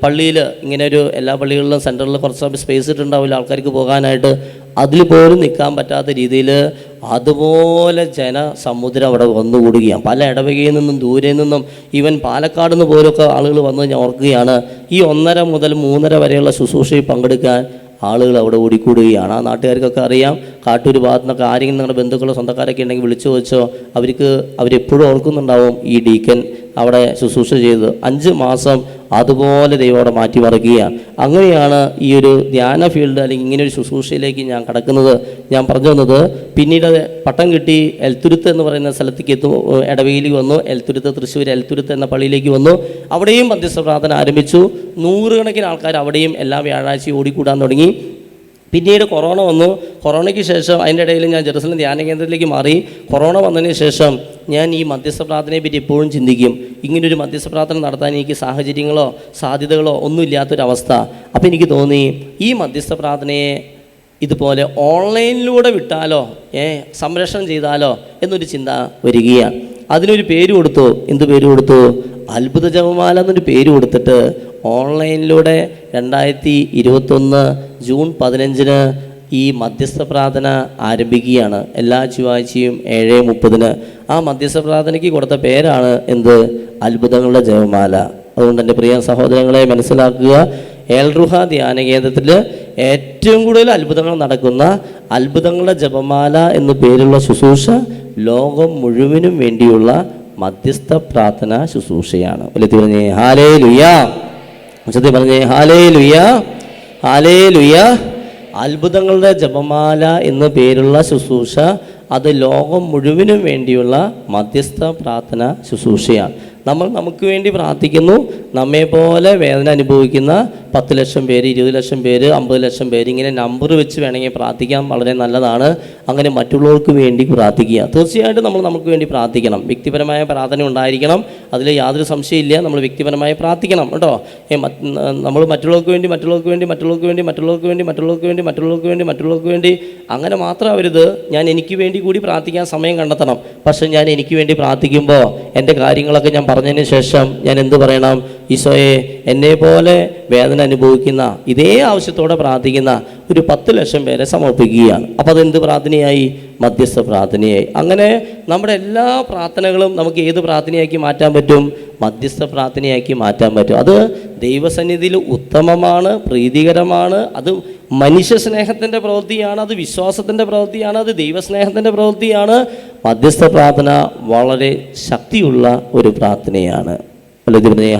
പള്ളിയിൽ ഇങ്ങനെ ഒരു എല്ലാ പള്ളികളിലും സെൻറ്ററിൽ കുറച്ച് സ്പേസ് ഇട്ടുണ്ടാവില്ല ആൾക്കാർക്ക് പോകാനായിട്ട്. അതിൽ പോലും നിൽക്കാൻ പറ്റാത്ത രീതിയിൽ അതുപോലെ ജനസമുദ്രം അവിടെ വന്നുകൂടുകയാണ്. പല ഇടവകയിൽ നിന്നും ദൂരെ നിന്നും ഈവൻ പാലക്കാട് നിന്ന് പോലൊക്കെ ആളുകൾ വന്ന് ഞാൻ ഓർക്കുകയാണ്. ഈ 1:30 മുതൽ 3:30 വരെയുള്ള ശുശ്രൂഷയിൽ പങ്കെടുക്കാൻ ആളുകൾ അവിടെ ഓടിക്കൂടുകയാണ്. ആ നാട്ടുകാർക്കൊക്കെ അറിയാം. കാട്ടൂർ ഭാഗത്തു നിന്നൊക്കെ ആരെങ്കിലും നിങ്ങളുടെ ബന്ധുക്കളോ സ്വന്തക്കാരൊക്കെ ഉണ്ടെങ്കിൽ വിളിച്ചു ചോദിച്ചോ, അവരെപ്പോഴും ഓർക്കുന്നുണ്ടാവും ഈ ഡീക്കൻ അവിടെ ശുശ്രൂഷ ചെയ്തത്. 5 മാസം അതുപോലെ ദൈവം അവിടെ മാറ്റിമറിക്കുകയാണ്. അങ്ങനെയാണ് ഈ ഒരു ധ്യാന ഫീൽഡ് അല്ലെങ്കിൽ ഇങ്ങനെ ഒരു ശുശ്രൂഷയിലേക്ക് ഞാൻ കടക്കുന്നത്. ഞാൻ പറഞ്ഞു വന്നത്, പിന്നീട് പട്ടം കിട്ടി എൽത്തുരുത്ത് എന്ന് പറയുന്ന സ്ഥലത്തേക്ക് ഇടവയിലേക്ക് വന്നു. എൽത്തുരുത്ത്, തൃശ്ശൂർ എൽത്തുരുത്ത് എന്ന പള്ളിയിലേക്ക് വന്നു. അവിടെയും മധ്യസ്ഥ പ്രാർത്ഥന ആരംഭിച്ചു. 100 കണക്കിന് ആൾക്കാർ അവിടെയും എല്ലാ വ്യാഴാഴ്ചയും ഓടിക്കൂടാൻ തുടങ്ങി. പിന്നീട് കൊറോണ വന്നു. കൊറോണയ്ക്ക് ശേഷം അതിൻ്റെ ഇടയിൽ ഞാൻ ജെറുസലേം ധ്യാന കേന്ദ്രത്തിലേക്ക് മാറി. കൊറോണ വന്നതിന് ശേഷം ഞാൻ ഈ മധ്യസ്ഥ പ്രാർത്ഥനയെ പറ്റി എപ്പോഴും ചിന്തിക്കും. ഇങ്ങനൊരു മധ്യസ്ഥ പ്രാർത്ഥന നടത്താൻ എനിക്ക് സാഹചര്യങ്ങളോ സാധ്യതകളോ ഒന്നും ഇല്ലാത്തൊരവസ്ഥ. അപ്പോൾ എനിക്ക് തോന്നി, ഈ മധ്യസ്ഥ പ്രാർത്ഥനയെ ഇതുപോലെ ഓൺലൈനിലൂടെ വിട്ടാലോ, സംരക്ഷണം ചെയ്താലോ എന്നൊരു ചിന്ത വരികയാണ്. അതിനൊരു പേര് കൊടുത്തു. എന്ത് പേര് കൊടുത്തു? അത്ഭുത ജപമാല എന്നൊരു പേര് കൊടുത്തിട്ട് ഓൺലൈനിലൂടെ 2021 ജൂൺ 15 ഈ മധ്യസ്ഥ പ്രാർത്ഥന ആരംഭിക്കുകയാണ്. എല്ലാ ചൊവ്വാഴ്ചയും 7:30. ആ മധ്യസ്ഥ പ്രാർത്ഥനയ്ക്ക് കൊടുത്ത പേരാണ് എന്ത്? അത്ഭുതങ്ങളുടെ ജപമാല. അതുകൊണ്ട് എൻ്റെ പ്രിയ സഹോദരങ്ങളെ മനസ്സിലാക്കുക, ഏൽറുഹ ധ്യാന കേന്ദ്രത്തിൽ ഏറ്റവും കൂടുതൽ അത്ഭുതങ്ങൾ നടക്കുന്ന അത്ഭുതങ്ങളുടെ ജപമാല എന്നു പേരുള്ള ശുശ്രൂഷ ലോകം മുഴുവനും വേണ്ടിയുള്ള മധ്യസ്ഥ പ്രാർത്ഥന ശുശ്രൂഷയാണ്. വലിയ പറഞ്ഞേ ഹല്ലേലൂയ. ഉച്ചത്തിൽ പറഞ്ഞേ ഹല്ലേലൂയ, ഹല്ലേലൂയ. അത്ഭുതങ്ങളുടെ ജപമാല എന്നു പേരുള്ള ശുശ്രൂഷ അത് ലോകം മുഴുവനും വേണ്ടിയുള്ള മധ്യസ്ഥ പ്രാർത്ഥന ശുശ്രൂഷയാണ്. നമ്മൾ നമുക്ക് വേണ്ടി പ്രാർത്ഥിക്കുന്നു. നമ്മെപ്പോലെ വേദന അനുഭവിക്കുന്ന 10 ലക്ഷം പേര്, 20 ലക്ഷം പേര്, 50 ലക്ഷം പേര്, ഇങ്ങനെ നമ്പർ വെച്ച് വേണമെങ്കിൽ പ്രാർത്ഥിക്കാൻ വളരെ നല്ലതാണ്. അങ്ങനെ മറ്റുള്ളവർക്ക് വേണ്ടി പ്രാർത്ഥിക്കുക. തീർച്ചയായിട്ടും നമ്മൾ നമുക്ക് വേണ്ടി പ്രാർത്ഥിക്കണം. വ്യക്തിപരമായ പ്രാർത്ഥന ഉണ്ടായിരിക്കണം, അതിൽ യാതൊരു സംശയമില്ല. നമ്മൾ വ്യക്തിപരമായി പ്രാർത്ഥിക്കണം കേട്ടോ. നമ്മൾ മറ്റുള്ളവർക്ക് വേണ്ടി മറ്റുള്ളവർക്ക് വേണ്ടി മറ്റുള്ളവർക്ക് വേണ്ടി മറ്റുള്ളവർക്ക് വേണ്ടി മറ്റുള്ളവർക്ക് വേണ്ടി മറ്റുള്ളവർക്ക് വേണ്ടി മറ്റുള്ളവർക്ക് വേണ്ടി അങ്ങനെ മാത്രമാവരുത്. ഞാൻ എനിക്ക് വേണ്ടി കൂടി പ്രാർത്ഥിക്കാൻ സമയം കണ്ടെത്തണം. പക്ഷെ ഞാൻ എനിക്ക് വേണ്ടി പ്രാർത്ഥിക്കുമ്പോൾ എൻ്റെ കാര്യങ്ങളൊക്കെ ഞാൻ പറഞ്ഞതിന് ശേഷം ഞാൻ എന്ത് പറയണം? ഈശോയെ, എന്നെപ്പോലെ വേദന അനുഭവിക്കുന്ന ഇതേ ആവശ്യത്തോടെ പ്രാർത്ഥിക്കുന്ന ഒരു 10 ലക്ഷം പേരെ സമർപ്പിക്കുകയാണ്. അപ്പോൾ അതെന്ത് പ്രാർത്ഥനയായി? മധ്യസ്ഥ പ്രാർത്ഥനയായി. അങ്ങനെ നമ്മുടെ എല്ലാ പ്രാർത്ഥനകളും നമുക്ക് ഏത് പ്രാർത്ഥനയാക്കി മാറ്റാൻ പറ്റും? മധ്യസ്ഥ പ്രാർത്ഥനയാക്കി മാറ്റാൻ പറ്റും. അത് ദൈവസന്നിധിയിൽ ഉത്തമമാണ്, പ്രീതികരമാണ്. അത് മനുഷ്യ സ്നേഹത്തിൻ്റെ പ്രവൃത്തിയാണ്, അത് വിശ്വാസത്തിൻ്റെ പ്രവൃത്തിയാണ്, അത് ദൈവസ്നേഹത്തിൻ്റെ പ്രവൃത്തിയാണ്. മധ്യസ്ഥ പ്രാർത്ഥന വളരെ ശക്തിയുള്ള ഒരു പ്രാർത്ഥനയാണ്.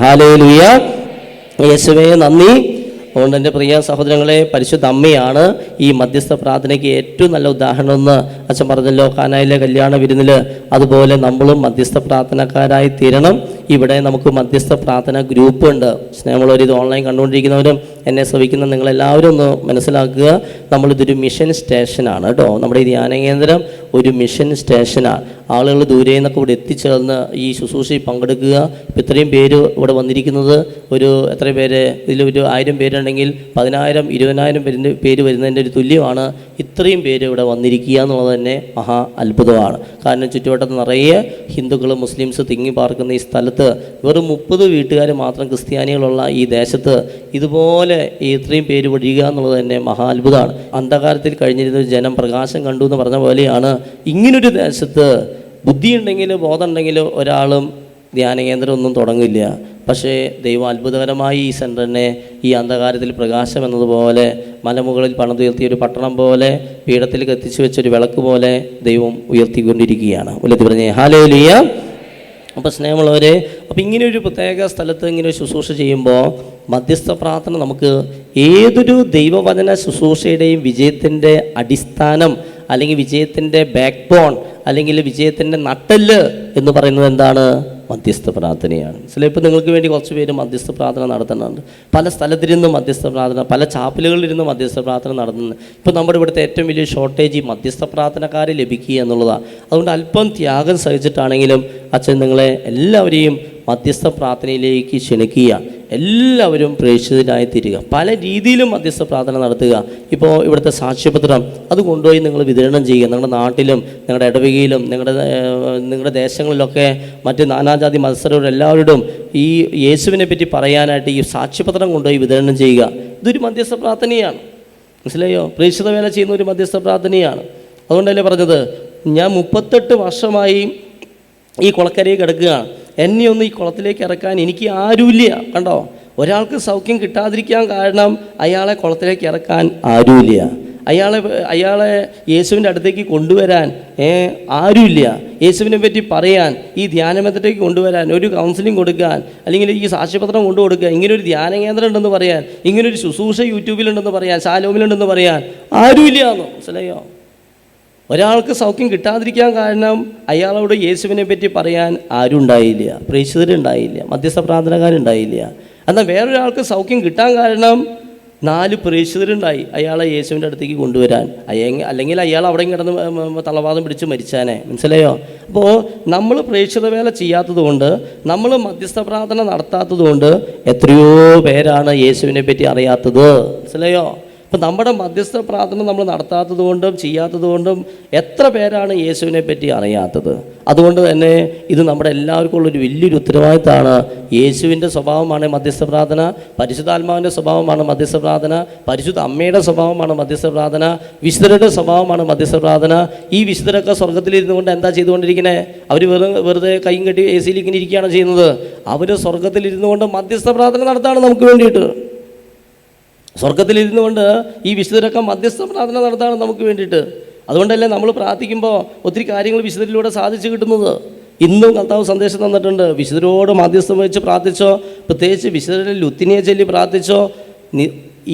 ഹല്ലേലൂയ. യേശുവേ നന്ദി. അതുകൊണ്ട് എൻ്റെ പ്രിയ സഹോദരങ്ങളെ, പരിശുദ്ധ അമ്മയാണ് ഈ മധ്യസ്ഥ പ്രാർത്ഥനയ്ക്ക് ഏറ്റവും നല്ല ഉദാഹരണം എന്ന് അച്ഛൻ പറഞ്ഞല്ലോ. കാനായിലെ കല്യാണ വിരുന്നിൽ അതുപോലെ നമ്മളും മധ്യസ്ഥ പ്രാർത്ഥനക്കാരായി തീരണം. ഇവിടെ നമുക്ക് മധ്യസ്ഥ പ്രാർത്ഥന ഗ്രൂപ്പ് ഉണ്ട്. സ്നേഹമുള്ളവർ, ഇത് ഓൺലൈൻ കണ്ടുകൊണ്ടിരിക്കുന്നവരും എന്നെ ശ്രവിക്കുന്ന നിങ്ങളെല്ലാവരും ഒന്ന് മനസ്സിലാക്കുക, നമ്മളിതൊരു മിഷൻ സ്റ്റേഷനാണ് കേട്ടോ. നമ്മുടെ ഈ ധ്യാന കേന്ദ്രം ഒരു മിഷൻ സ്റ്റേഷനാണ്. ആളുകൾ ദൂരെ നിന്നൊക്കെ ഇവിടെ എത്തിച്ചേർന്ന് ഈ ശുശ്രൂഷയിൽ പങ്കെടുക്കുക. ഇപ്പം ഇത്രയും പേര് ഇവിടെ വന്നിരിക്കുന്നത്, ഒരു എത്ര പേര് ഇതിലൊരു 1000 പേരുണ്ടെങ്കിൽ 10,000 20,000 പേര് വരുന്നതിൻ്റെ ഒരു തുല്യമാണ് ഇത്രയും പേര് ഇവിടെ വന്നിരിക്കുക എന്നുള്ളത് തന്നെ മഹാ അത്ഭുതമാണ്. കാരണം ചുറ്റുവട്ടത്ത് നിറയെ ഹിന്ദുക്കളും മുസ്ലിംസ് തിങ്ങി പാർക്കുന്ന ഈ സ്ഥലത്ത് വെറും 30 വീട്ടുകാർ മാത്രം ക്രിസ്ത്യാനികളുള്ള ഈ ദേശത്ത് ഇതുപോലെ ഇത്രയും പേര് വരിക എന്നുള്ളത് തന്നെ മഹാ അത്ഭുതമാണ്. അന്ധകാരത്തിൽ കഴിഞ്ഞിരുന്ന ജനം പ്രകാശം കണ്ടു എന്ന് പറഞ്ഞ പോലെയാണ് ഇങ്ങനൊരു ദേശത്ത് ബുദ്ധിയുണ്ടെങ്കിൽ ബോധമുണ്ടെങ്കിൽ ഒരാളും ധ്യാന കേന്ദ്രം ഒന്നും തുടങ്ങില്ല. പക്ഷേ ദൈവം അത്ഭുതകരമായി ഈ സെൻറ്ററിനെ ഈ അന്ധകാരത്തിൽ പ്രകാശം എന്നതുപോലെ മലമുകളിൽ പണിതുയർത്തിയ ഒരു പട്ടണം പോലെ പീഠത്തിലേക്ക് എത്തിച്ചു വെച്ചൊരു വിളക്ക് പോലെ ദൈവം ഉയർത്തിക്കൊണ്ടിരിക്കുകയാണ്. ഉല്ലത്തി പറഞ്ഞേ ഹല്ലേലൂയ. അപ്പോൾ സ്നേഹമുള്ളവരെ, അപ്പോൾ ഇങ്ങനെയൊരു പ്രത്യേക സ്ഥലത്ത് ഇങ്ങനെ ശുശ്രൂഷ ചെയ്യുമ്പോൾ മധ്യസ്ഥ പ്രാർത്ഥന നമുക്ക് ഏതൊരു ദൈവവചന ശുശ്രൂഷയുടെയും വിജയത്തിൻ്റെ അടിസ്ഥാനം അല്ലെങ്കിൽ വിജയത്തിൻ്റെ ബാക്ക് ബോൺ അല്ലെങ്കിൽ വിജയത്തിൻ്റെ നട്ടെല്ല് എന്ന് പറയുന്നത് എന്താണ്? മധ്യസ്ഥ പ്രാർത്ഥനയാണ്. ചിലപ്പോൾ നിങ്ങൾക്ക് വേണ്ടി കുറച്ച് പേര് മധ്യസ്ഥ പ്രാർത്ഥന നടത്തുന്നുണ്ട്. പല സ്ഥലത്തിരുന്ന് മധ്യസ്ഥ പ്രാർത്ഥന, പല ചാപ്പലുകളിലിരുന്ന് മധ്യസ്ഥ പ്രാർത്ഥന നടത്തുന്നത്. ഇപ്പോൾ നമ്മുടെ ഇവിടുത്തെ ഏറ്റവും വലിയ ഷോർട്ടേജ് ഈ മധ്യസ്ഥ പ്രാർത്ഥനക്കാരെ ലഭിക്കുക എന്നുള്ളതാണ്. അതുകൊണ്ട് അല്പം ത്യാഗം സഹിച്ചിട്ടാണെങ്കിലും അച്ഛൻ നിങ്ങളെ എല്ലാവരെയും മധ്യസ്ഥ പ്രാർത്ഥനയിലേക്ക് ക്ഷണിക്കുക. എല്ലാവരും പ്രേക്ഷിതരായി തീരുക. പല രീതിയിലും മധ്യസ്ഥ പ്രാർത്ഥന നടത്തുക. ഇപ്പോൾ ഇവിടുത്തെ സാക്ഷ്യപത്രം അത് കൊണ്ടുപോയി നിങ്ങൾ വിതരണം ചെയ്യുക. നിങ്ങളുടെ നാട്ടിലും നിങ്ങളുടെ ഇടവകയിലും നിങ്ങളുടെ ദേശങ്ങളിലൊക്കെ മറ്റ് നാനാജാതി മത്സരവും എല്ലാവരോടും ഈ യേശുവിനെ പറ്റി പറയാനായിട്ട് ഈ സാക്ഷ്യപത്രം കൊണ്ടുപോയി വിതരണം ചെയ്യുക. ഇതൊരു മധ്യസ്ഥ പ്രാർത്ഥനയാണ്. മനസ്സിലായോ? പ്രേക്ഷിത വേല ചെയ്യുന്ന ഒരു മധ്യസ്ഥ പ്രാർത്ഥനയാണ്. അതുകൊണ്ടല്ലേ പറഞ്ഞത്, ഞാൻ 38 വർഷമായി ഈ കുളക്കരയിൽ കിടക്കുകയാണ്, എന്നെ ഒന്ന് ഈ കുളത്തിലേക്ക് ഇറക്കാൻ എനിക്ക് ആരുമില്ല. കണ്ടോ, ഒരാൾക്ക് സൗഖ്യം കിട്ടാതിരിക്കാൻ കാരണം അയാളെ കുളത്തിലേക്ക് ഇറക്കാൻ ആരുമില്ല, അയാളെ യേശുവിൻ്റെ അടുത്തേക്ക് കൊണ്ടുവരാൻ ആരുമില്ല, യേശുവിനെ പറ്റി പറയാൻ, ഈ ധ്യാനമേഖലയിലേക്ക് കൊണ്ടുവരാൻ, ഒരു കൗൺസിലിംഗ് കൊടുക്കാൻ, അല്ലെങ്കിൽ ഈ സാക്ഷ്യപത്രം കൊണ്ടു കൊടുക്കുക, ഇങ്ങനൊരു ധ്യാന കേന്ദ്രം ഉണ്ടെന്ന് പറയാൻ, ഇങ്ങനൊരു ശുശ്രൂഷ യൂട്യൂബിലുണ്ടെന്ന് പറയാൻ, ശാലോമിലുണ്ടെന്ന് പറയാൻ ആരുമില്ല എന്ന് മനസ്സിലായോ? ഒരാൾക്ക് സൗഖ്യം കിട്ടാതിരിക്കാൻ കാരണം അയാളോട് യേശുവിനെ പറ്റി പറയാൻ ആരും ഉണ്ടായില്ല, പ്രേക്ഷിതരുണ്ടായില്ല, മധ്യസ്ഥ പ്രാർത്ഥനക്കാരുണ്ടായില്ല. എന്നാൽ വേറൊരാൾക്ക് സൗഖ്യം കിട്ടാൻ കാരണം 4 പ്രേക്ഷിതരുണ്ടായി അയാളെ യേശുവിൻ്റെ അടുത്തേക്ക് കൊണ്ടുവരാൻ. അല്ലെങ്കിൽ അയാൾ അവിടെ കിടന്ന് തളവാദം പിടിച്ച് മരിച്ചാനേ, മനസ്സിലായോ? അപ്പോൾ നമ്മൾ പ്രേക്ഷിത വേല ചെയ്യാത്തത് കൊണ്ട്, നമ്മൾ മധ്യസ്ഥ പ്രാർത്ഥന നടത്താത്തത് കൊണ്ട് എത്രയോ പേരാണ് യേശുവിനെ പറ്റി അറിയാത്തത്, മനസ്സിലായോ? അപ്പം നമ്മുടെ മധ്യസ്ഥ പ്രാർത്ഥന നമ്മൾ നടത്താത്തത് കൊണ്ടും ചെയ്യാത്തത് കൊണ്ടും എത്ര പേരാണ് യേശുവിനെ പറ്റി അറിയാത്തത്. അതുകൊണ്ട് തന്നെ ഇത് നമ്മുടെ എല്ലാവർക്കും ഉള്ളൊരു വലിയൊരു ഉത്തരവാദിത്തമാണ്. യേശുവിൻ്റെ സ്വഭാവമാണ് മധ്യസ്ഥ പ്രാർത്ഥന, പരിശുദ്ധാത്മാവിൻ്റെ സ്വഭാവമാണ് മധ്യസ്ഥ പ്രാർത്ഥന, പരിശുദ്ധ അമ്മയുടെ സ്വഭാവമാണ് മധ്യസ്ഥ പ്രാർത്ഥന, വിശുദ്ധരുടെ സ്വഭാവമാണ് മധ്യസ്ഥ പ്രാർത്ഥന. ഈ വിശുദ്ധരൊക്കെ സ്വർഗത്തിലിരുന്നു കൊണ്ട് എന്താ ചെയ്തുകൊണ്ടിരിക്കുന്നത്? അവർ വെറുതെ കൈയും കെട്ടി AC-യിൽ ഇങ്ങനെ ഇരിക്കുകയാണ് ചെയ്യുന്നത്. അവർ സ്വർഗത്തിലിരുന്നു കൊണ്ട് മധ്യസ്ഥ പ്രാർത്ഥന നടത്താണ് നമുക്ക് വേണ്ടിയിട്ട്. സ്വർഗത്തിലിരുന്നു കൊണ്ട് ഈ വിശുദ്ധരൊക്കെ മധ്യസ്ഥ പ്രാർത്ഥന നടത്താണ് നമുക്ക് വേണ്ടിയിട്ട്. അതുകൊണ്ടല്ലേ നമ്മൾ പ്രാർത്ഥിക്കുമ്പോൾ ഒത്തിരി കാര്യങ്ങൾ വിശുദ്ധരിലൂടെ സാധിച്ചു കിട്ടുന്നത്. ഇന്നും കർത്താവ് സന്ദേശം തന്നിട്ടുണ്ട്, വിശുദ്ധരോട് മധ്യസ്ഥം വെച്ച് പ്രാർത്ഥിച്ചോ, പ്രത്യേകിച്ച് വിശുദ്ധരിൽ ലുത്തിനിയെ ചൊല്ലി പ്രാർത്ഥിച്ചോ,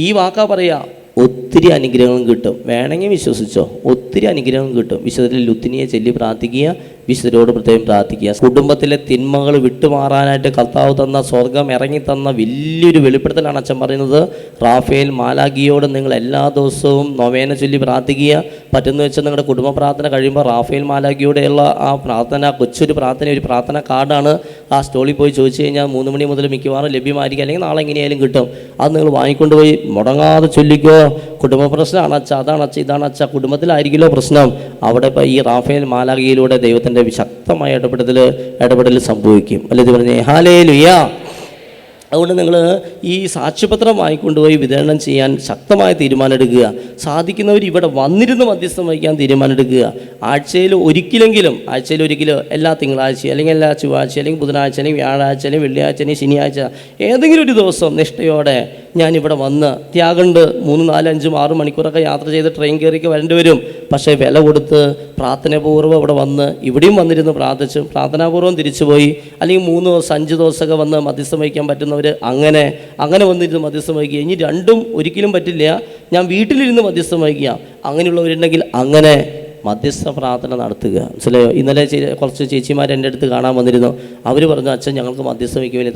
ഈ വാക്കാ പറയുക, ഒത്തിരി അനുഗ്രഹങ്ങളും കിട്ടും. വേണമെങ്കിൽ വിശ്വസിച്ചോ, ഒത്തിരി അനുഗ്രഹം കിട്ടും. വിശുദ്ധരിൽ ലുത്തിനിയെ ചൊല്ലി പ്രാർത്ഥിക്കുക, വിശുദ്ധരോട് പ്രത്യേകം പ്രാർത്ഥിക്കുക. കുടുംബത്തിലെ തിന്മകൾ വിട്ടുമാറാനായിട്ട് കർത്താവ് തന്ന, സ്വർഗം ഇറങ്ങി തന്ന വലിയൊരു വെളിപ്പെടുത്തലാണ് അച്ഛൻ പറയുന്നത്. റാഫേൽ മാലാഖിയോട് നിങ്ങൾ എല്ലാ ദിവസവും നൊവേന ചൊല്ലി പ്രാർത്ഥിക്കുക. പറ്റുന്ന വെച്ചാൽ നിങ്ങളുടെ കുടുംബ പ്രാർത്ഥന കഴിയുമ്പോൾ റാഫേൽ മാലാഖിയോടെയുള്ള ആ പ്രാർത്ഥന, കൊച്ചൊരു പ്രാർത്ഥന, ഒരു പ്രാർത്ഥന കാർഡാണ്. ആ സ്റ്റോളിൽ പോയി ചോദിച്ചു കഴിഞ്ഞാൽ 3 മണി മുതൽ മിക്കവാറും ലഭ്യമായിരിക്കും, അല്ലെങ്കിൽ നാളെ എങ്ങനെയായാലും കിട്ടും. അത് നിങ്ങൾ വാങ്ങിക്കൊണ്ടുപോയി മുടങ്ങാതെ ചൊല്ലിക്കോ. കുടുംബ പ്രശ്നമാണ് അച്ഛ, അതാണ് അച്ഛ, ഇതാണ് അച്ഛ, കുടുംബത്തിലായിരിക്കുമല്ലോ പ്രശ്നം. അവിടെ ഇപ്പോൾ ഈ റാഫേൽ മാലാഖിയിലൂടെ ദൈവത്തിൻ്റെ ശക്തമായ ഇടപെടൽ സംഭവിക്കും. അല്ലെ ഇത് പറഞ്ഞേ ഹല്ലേലൂയ. അതുകൊണ്ട് നിങ്ങൾ ഈ സാക്ഷ്യപത്രം വാങ്ങിക്കൊണ്ടുപോയി വിതരണം ചെയ്യാൻ ശക്തമായ തീരുമാനമെടുക്കുക. സാധിക്കുന്നവർ ഇവിടെ വന്നിരുന്ന് മധ്യസ്ഥം വഹിക്കാൻ തീരുമാനമെടുക്കുക. ആഴ്ചയിൽ ഒരിക്കലെങ്കിലും എല്ലാ തിങ്കളാഴ്ച അല്ലെങ്കിൽ എല്ലാ ചൊവ്വാഴ്ച അല്ലെങ്കിൽ ബുധനാഴ്ച അല്ലെങ്കിൽ വ്യാഴാഴ്ച അല്ലെങ്കിൽ വെള്ളിയാഴ്ച അല്ലെങ്കിൽ ശനിയാഴ്ച ഏതെങ്കിലും ഒരു ദിവസം നിഷ്ഠയോടെ ഞാനിവിടെ വന്ന് ത്യാഗമുണ്ട്. 3, 4, 5, 6 മണിക്കൂറൊക്കെ യാത്ര ചെയ്ത് ട്രെയിൻ കയറിയൊക്കെ വരേണ്ടി വരും. പക്ഷേ വില കൊടുത്ത് പ്രാർത്ഥനാപൂർവ്വം ഇവിടെ വന്ന് ഇവിടെയും വന്നിരുന്ന് പ്രാർത്ഥിച്ചു പ്രാർത്ഥനാപൂർവ്വം തിരിച്ചുപോയി, അല്ലെങ്കിൽ 3 ദിവസം 5 ദിവസമൊക്കെ വന്ന് മധ്യസ്ഥം വഹിക്കാൻ പറ്റുന്നവർ അങ്ങനെ വന്നിരുന്ന് മധ്യസ്ഥം വഹിക്കുക. ഇനി രണ്ടും ഒരിക്കലും പറ്റില്ല, ഞാൻ വീട്ടിലിരുന്ന് മധ്യസ്ഥം വഹിക്കുക, അങ്ങനെയുള്ളവരുണ്ടെങ്കിൽ അങ്ങനെ മധ്യസ്ഥ പ്രാർത്ഥന നടത്തുക. മനസ്സിലായോ? ഇന്നലെ കുറച്ച് ചേച്ചിമാർ എൻ്റെ അടുത്ത് കാണാൻ വന്നിരുന്നു. അവർ പറഞ്ഞു, അച്ഛൻ ഞങ്ങൾക്ക് മധ്യസ്ഥം വയ്ക്കാൻ വലിയ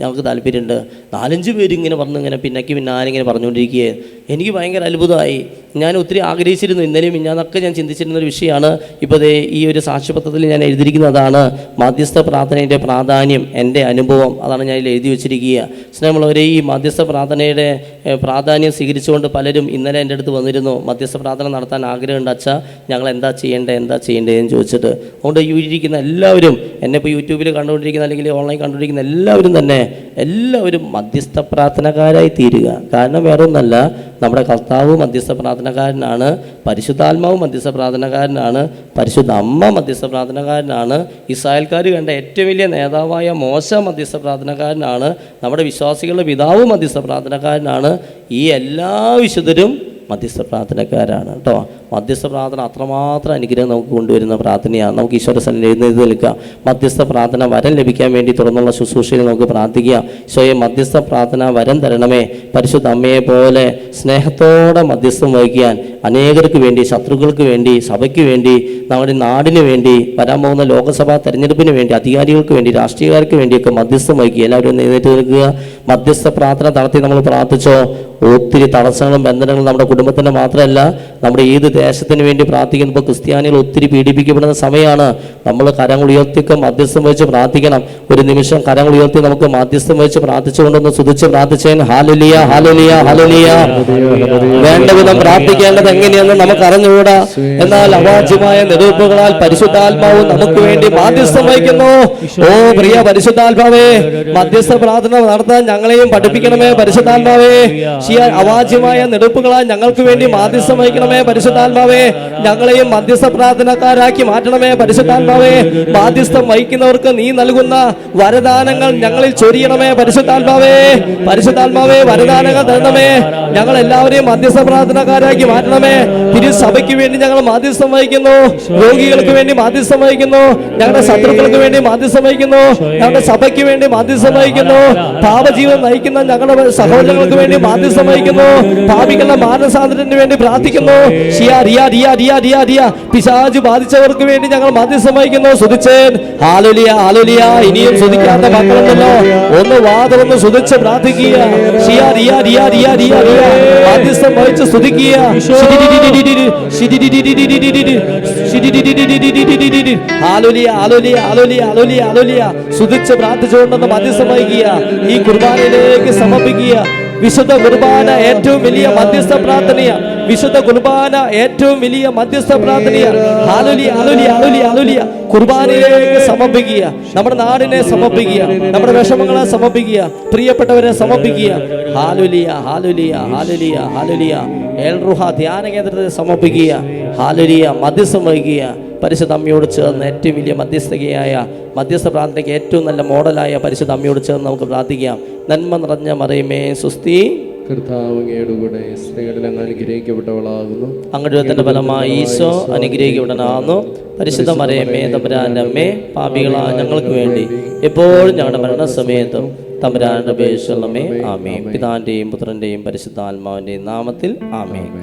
ഞങ്ങൾക്ക് താല്പര്യമുണ്ട്. 4-5 പേര് ഇങ്ങനെ ഇങ്ങനെ പിന്നാലിങ്ങനെ പറഞ്ഞുകൊണ്ടിരിക്കുകയെ എനിക്ക് ഭയങ്കര അത്ഭുതമായി. ഞാൻ ഒത്തിരി ആഗ്രഹിച്ചിരുന്നു. ഇന്നലെയും ഞാനൊക്കെ ഞാൻ ചിന്തിച്ചിരുന്നൊരു വിഷയമാണ്. ഇപ്പോൾ ഈ ഒരു സാക്ഷ്യപത്രത്തിൽ ഞാൻ എഴുതിയിരിക്കുന്നതാണ് മധ്യസ്ഥ പ്രാർത്ഥനയുടെ പ്രാധാന്യം, എൻ്റെ അനുഭവം, അതാണ് ഞാൻ എഴുതി വെച്ചിരിക്കുക. സ്നേഹമുള്ളവരെ, ഈ മധ്യസ്ഥ പ്രാർത്ഥനയുടെ പ്രാധാന്യം സ്വീകരിച്ചുകൊണ്ട് പലരും ഇന്നലെ എൻ്റെ അടുത്ത് വന്നിരുന്നു. മധ്യസ്ഥ പ്രാർത്ഥന നടത്താൻ ആഗ്രഹമുണ്ട് അച്ഛാ, ഞങ്ങൾ എന്താ ചെയ്യേണ്ടതെന്ന് ചോദിച്ചിട്ട്. അതുകൊണ്ട് ഇരിക്കുന്ന എല്ലാവരും, എന്നെ ഇപ്പോൾ യൂട്യൂബിൽ കണ്ടുകൊണ്ടിരിക്കുന്ന അല്ലെങ്കിൽ ഓൺലൈൻ കണ്ടുകൊണ്ടിരിക്കുന്ന എല്ലാവരും മധ്യസ്ഥ പ്രാർത്ഥനക്കാരായി തീരുക. കാരണം വേറെ ഒന്നല്ല, നമ്മുടെ കർത്താവ് മധ്യസ്ഥ പ്രാർത്ഥനക്കാരനാണ്, പരിശുദ്ധാത്മാവ് മധ്യസ്ഥ പ്രാർത്ഥനക്കാരനാണ്, പരിശുദ്ധ അമ്മ മധ്യസ്ഥ പ്രാർത്ഥനക്കാരനാണ്, ഇസ്രായേൽക്കാർ കണ്ട ഏറ്റവും വലിയ നേതാവായ മോശ മധ്യസ്ഥ പ്രാർത്ഥനക്കാരനാണ്, നമ്മുടെ വിശ്വാസികളുടെ പിതാവ് മധ്യസ്ഥ പ്രാർത്ഥനക്കാരനാണ്. ഈ എല്ലാ വിശുദ്ധരും മധ്യസ്ഥ പ്രാർത്ഥനക്കാരാണ് കേട്ടോ. മധ്യസ്ഥ പ്രാർത്ഥന അത്രമാത്രം അനുഗ്രഹം നമുക്ക് കൊണ്ടുവരുന്ന പ്രാർത്ഥനയാണ്. നമുക്ക് ഈശോയുടെ സന്നിധിയിൽ എഴുന്നേറ്റ് നിൽക്കാം. മധ്യസ്ഥ പ്രാർത്ഥന വരം ലഭിക്കാൻ വേണ്ടി തുടർന്നുള്ള ശുശ്രൂഷയിൽ നമുക്ക് പ്രാർത്ഥിക്കാം. ഈശോയെ മധ്യസ്ഥ പ്രാർത്ഥന വരം തരണമേ. പരിശുദ്ധ അമ്മയെ പോലെ സ്നേഹത്തോടെ മധ്യസ്ഥം വഹിക്കാൻ അനേകർക്ക് വേണ്ടി, ശത്രുക്കൾക്ക് വേണ്ടി, സഭയ്ക്ക് വേണ്ടി, നമ്മുടെ നാടിന് വേണ്ടി, വരാൻ പോകുന്ന ലോകസഭാ തെരഞ്ഞെടുപ്പിന് വേണ്ടി, അധികാരികൾക്ക് വേണ്ടി, രാഷ്ട്രീയക്കാർക്ക് വേണ്ടിയൊക്കെ മധ്യസ്ഥം വഹിക്കുക. എല്ലാവരും എഴുന്നേറ്റ് നിൽക്കുക. മധ്യസ്ഥ പ്രാർത്ഥന നടത്തി നമ്മൾ പ്രാർത്ഥിച്ചോ. ഒത്തിരി തടസ്സങ്ങളും ബന്ധനങ്ങളും നമ്മുടെ കുടുംബത്തിന് മാത്രമല്ല, നമ്മുടെ ഏത് ദേശത്തിന് വേണ്ടി പ്രാർത്ഥിക്കുമ്പോൾ ക്രിസ്ത്യാനികൾ ഒത്തിരി പീഡിപ്പിക്കപ്പെടുന്ന സമയമാണ്. നമ്മൾ കരങ്ങൾ ഉയർത്തിയൊക്കെ മധ്യസ്ഥം വെച്ച് പ്രാർത്ഥിക്കണം. ഒരു നിമിഷം കരങ്ങൾ ഉയർത്തി നമുക്ക് മധ്യസ്ഥം വെച്ച് പ്രാർത്ഥിച്ചുകൊണ്ടൊന്ന് സ്തുതിച്ച് പ്രാർത്ഥിച്ചേൻ. ഹല്ലേലൂയ, ഹല്ലേലൂയ, ഹല്ലേലൂയ. വേണ്ട വിധം പ്രാർത്ഥിക്കേണ്ടത് എങ്ങനെയെന്ന് നമുക്ക് അറിഞ്ഞുകൂടാ. എന്നാൽ അവാച്യമായ നെടുവെപ്പുകളാൽ പരിശുദ്ധാത്മാവ് നമുക്ക് വേണ്ടി മാധ്യസ്ഥം വഹിക്കുന്നു. ഓ പ്രിയ പരിശുദ്ധാത്മാവേ, മധ്യസ്ഥ പ്രാർത്ഥന നടത്താൻ ഞങ്ങളെയും പഠിപ്പിക്കണമേ പരിശുദ്ധാത്മാവേ. അവാച്യമായ നെടുപ്പുകളാൽ ഞങ്ങൾക്ക് വേണ്ടി മാധ്യസ്ഥം വഹിക്കണമേ പരിശുദ്ധാത്മാവേ. പരിശുദ്ധാത്മാവേ ഞങ്ങളെയും മധ്യസ്ഥ പ്രാർത്ഥനക്കാരാക്കി മാറ്റണമേ പരിശുദ്ധാത്മാവേ. മാധ്യസ്ഥം വഹിക്കുന്നവർക്ക് നീ നൽകുന്ന വരദാനങ്ങൾ ഞങ്ങളിൽ ചൊരിയണമേ പരിശുദ്ധാത്മാവേ. പരിശുദ്ധാത്മാവേ വരദാനങ്ങൾ തരണമേ. ഞങ്ങൾ എല്ലാവരെയും മധ്യസ്ഥ പ്രാർത്ഥനക്കാരാക്കി മാറ്റണമേ. തിരുസഭയ്ക്ക് വേണ്ടി ഞങ്ങൾ മാധ്യസ്ഥം വഹിക്കുന്നു, രോഗികൾക്ക് വേണ്ടി മാധ്യസ്ഥം വഹിക്കുന്നു, ഞങ്ങളുടെ ശത്രുക്കൾക്ക് വേണ്ടി മാധ്യസ്ഥം വഹിക്കുന്നു, ഞങ്ങളുടെ സഭയ്ക്ക് വേണ്ടി മാധ്യസ്ഥം വഹിക്കുന്നു, പാപജീവൻ നയിക്കുന്ന ഞങ്ങളുടെ സഹോദരങ്ങൾക്ക് വേണ്ടി മാധ്യസ്ഥം വഹിക്കുന്നു, പാപികളുടെ മാനസാന്തരത്തിന് വേണ്ടി പ്രാർത്ഥിക്കുന്നു. പിശാച് ബാധിച്ചവർക്ക് വേണ്ടി ഞങ്ങൾ മാധ്യസ്ഥം വഹിക്കുന്നു. സ്തുതിച്ചേൻ ഹല്ലേലൂയ ഹല്ലേലൂയ. ഇനിയും സ്തുതിക്കാത്ത മക്കളുണ്ടല്ലോ, ഒന്ന് വാതുറന്ന് സ്തുതിച്ച് പ്രാർത്ഥിക്കുക. മാധ്യസ്ഥം വഹിച്ച് സ്തുതിക്കുക. ഹല്ലേലൂയ ഹല്ലേലൂയ ഹല്ലേലൂയ ഹല്ലേലൂയ ഹല്ലേലൂയ. സ്തുതിച്ച് പ്രാർത്ഥിച്ചുകൊണ്ടെന്ന് മാധ്യസ്ഥം വഹിക്കുക. ഈ കുർബാനയിലേക്ക് സമർപ്പിക്കുക. വിശുദ്ധ കുർബാന ഏറ്റവും വലിയ മധ്യസ്ഥ പ്രാർത്ഥനയാണ്. വിശുദ്ധ കുർബാന ഏറ്റവും വലിയ മധ്യസ്ഥ പ്രാർത്ഥനയാണ്. ഹല്ലേലൂയ ഹല്ലേലൂയ ഹല്ലേലൂയ ഹല്ലേലൂയ. കുർബാനയിലേക്ക് സമർപ്പിക്കുക. നമ്മുടെ നാടിനെ സമർപ്പിക്കുക, നമ്മുടെ വിഷമങ്ങളെ സമർപ്പിക്കുക, പ്രിയപ്പെട്ടവരെ സമർപ്പിക്കുക. ഹല്ലേലൂയ ഹല്ലേലൂയ ഹല്ലേലൂയ ഹല്ലേലൂയ. എൽറുഹ ധ്യാന കേന്ദ്രത്തെ സമർപ്പിക്കുക. ഹല്ലേലൂയ. മധ്യസ്ഥം വഹിക്കുക. പരിശുദ്ധ അമ്മയോട് ചേർന്ന് ഏറ്റവും വലിയ മധ്യസ്ഥതയായ മധ്യസ്ഥ പ്രാർത്ഥനയ്ക്ക് ഏറ്റവും നല്ല മോഡലായ പരിശുദ്ധ അമ്മയോട് ചേർന്ന് നമുക്ക് പ്രാർത്ഥിക്കാം. നന്മ നിറഞ്ഞ മറിയമേ സ്വസ്തി, കർത്താവ് അങ്ങയുടെ കൂടെ സ്ത്രീകളിൽ അങ്ങ് അനുഗ്രഹിക്കപ്പെട്ടവളാകുന്നു. അങ്ങയുടെ ഫലമായി ഈശോ അനുഗ്രഹിക്കപ്പെടാനാകുന്നു. പരിശുദ്ധ മറിയമേ തമ്പുരാന്റെ അമ്മേ, പാപികളായ ഞങ്ങൾക്ക് വേണ്ടി എപ്പോഴും ഞങ്ങളുടെ മരണസമയത്തും തമ്പുരാന്റെ അപേക്ഷിച്ചുള്ളമേ. ആമേൻ. പിതാന്റെയും പുത്രന്റെയും പരിശുദ്ധാത്മാവിന്റെയും നാമത്തിൽ ആമേൻ.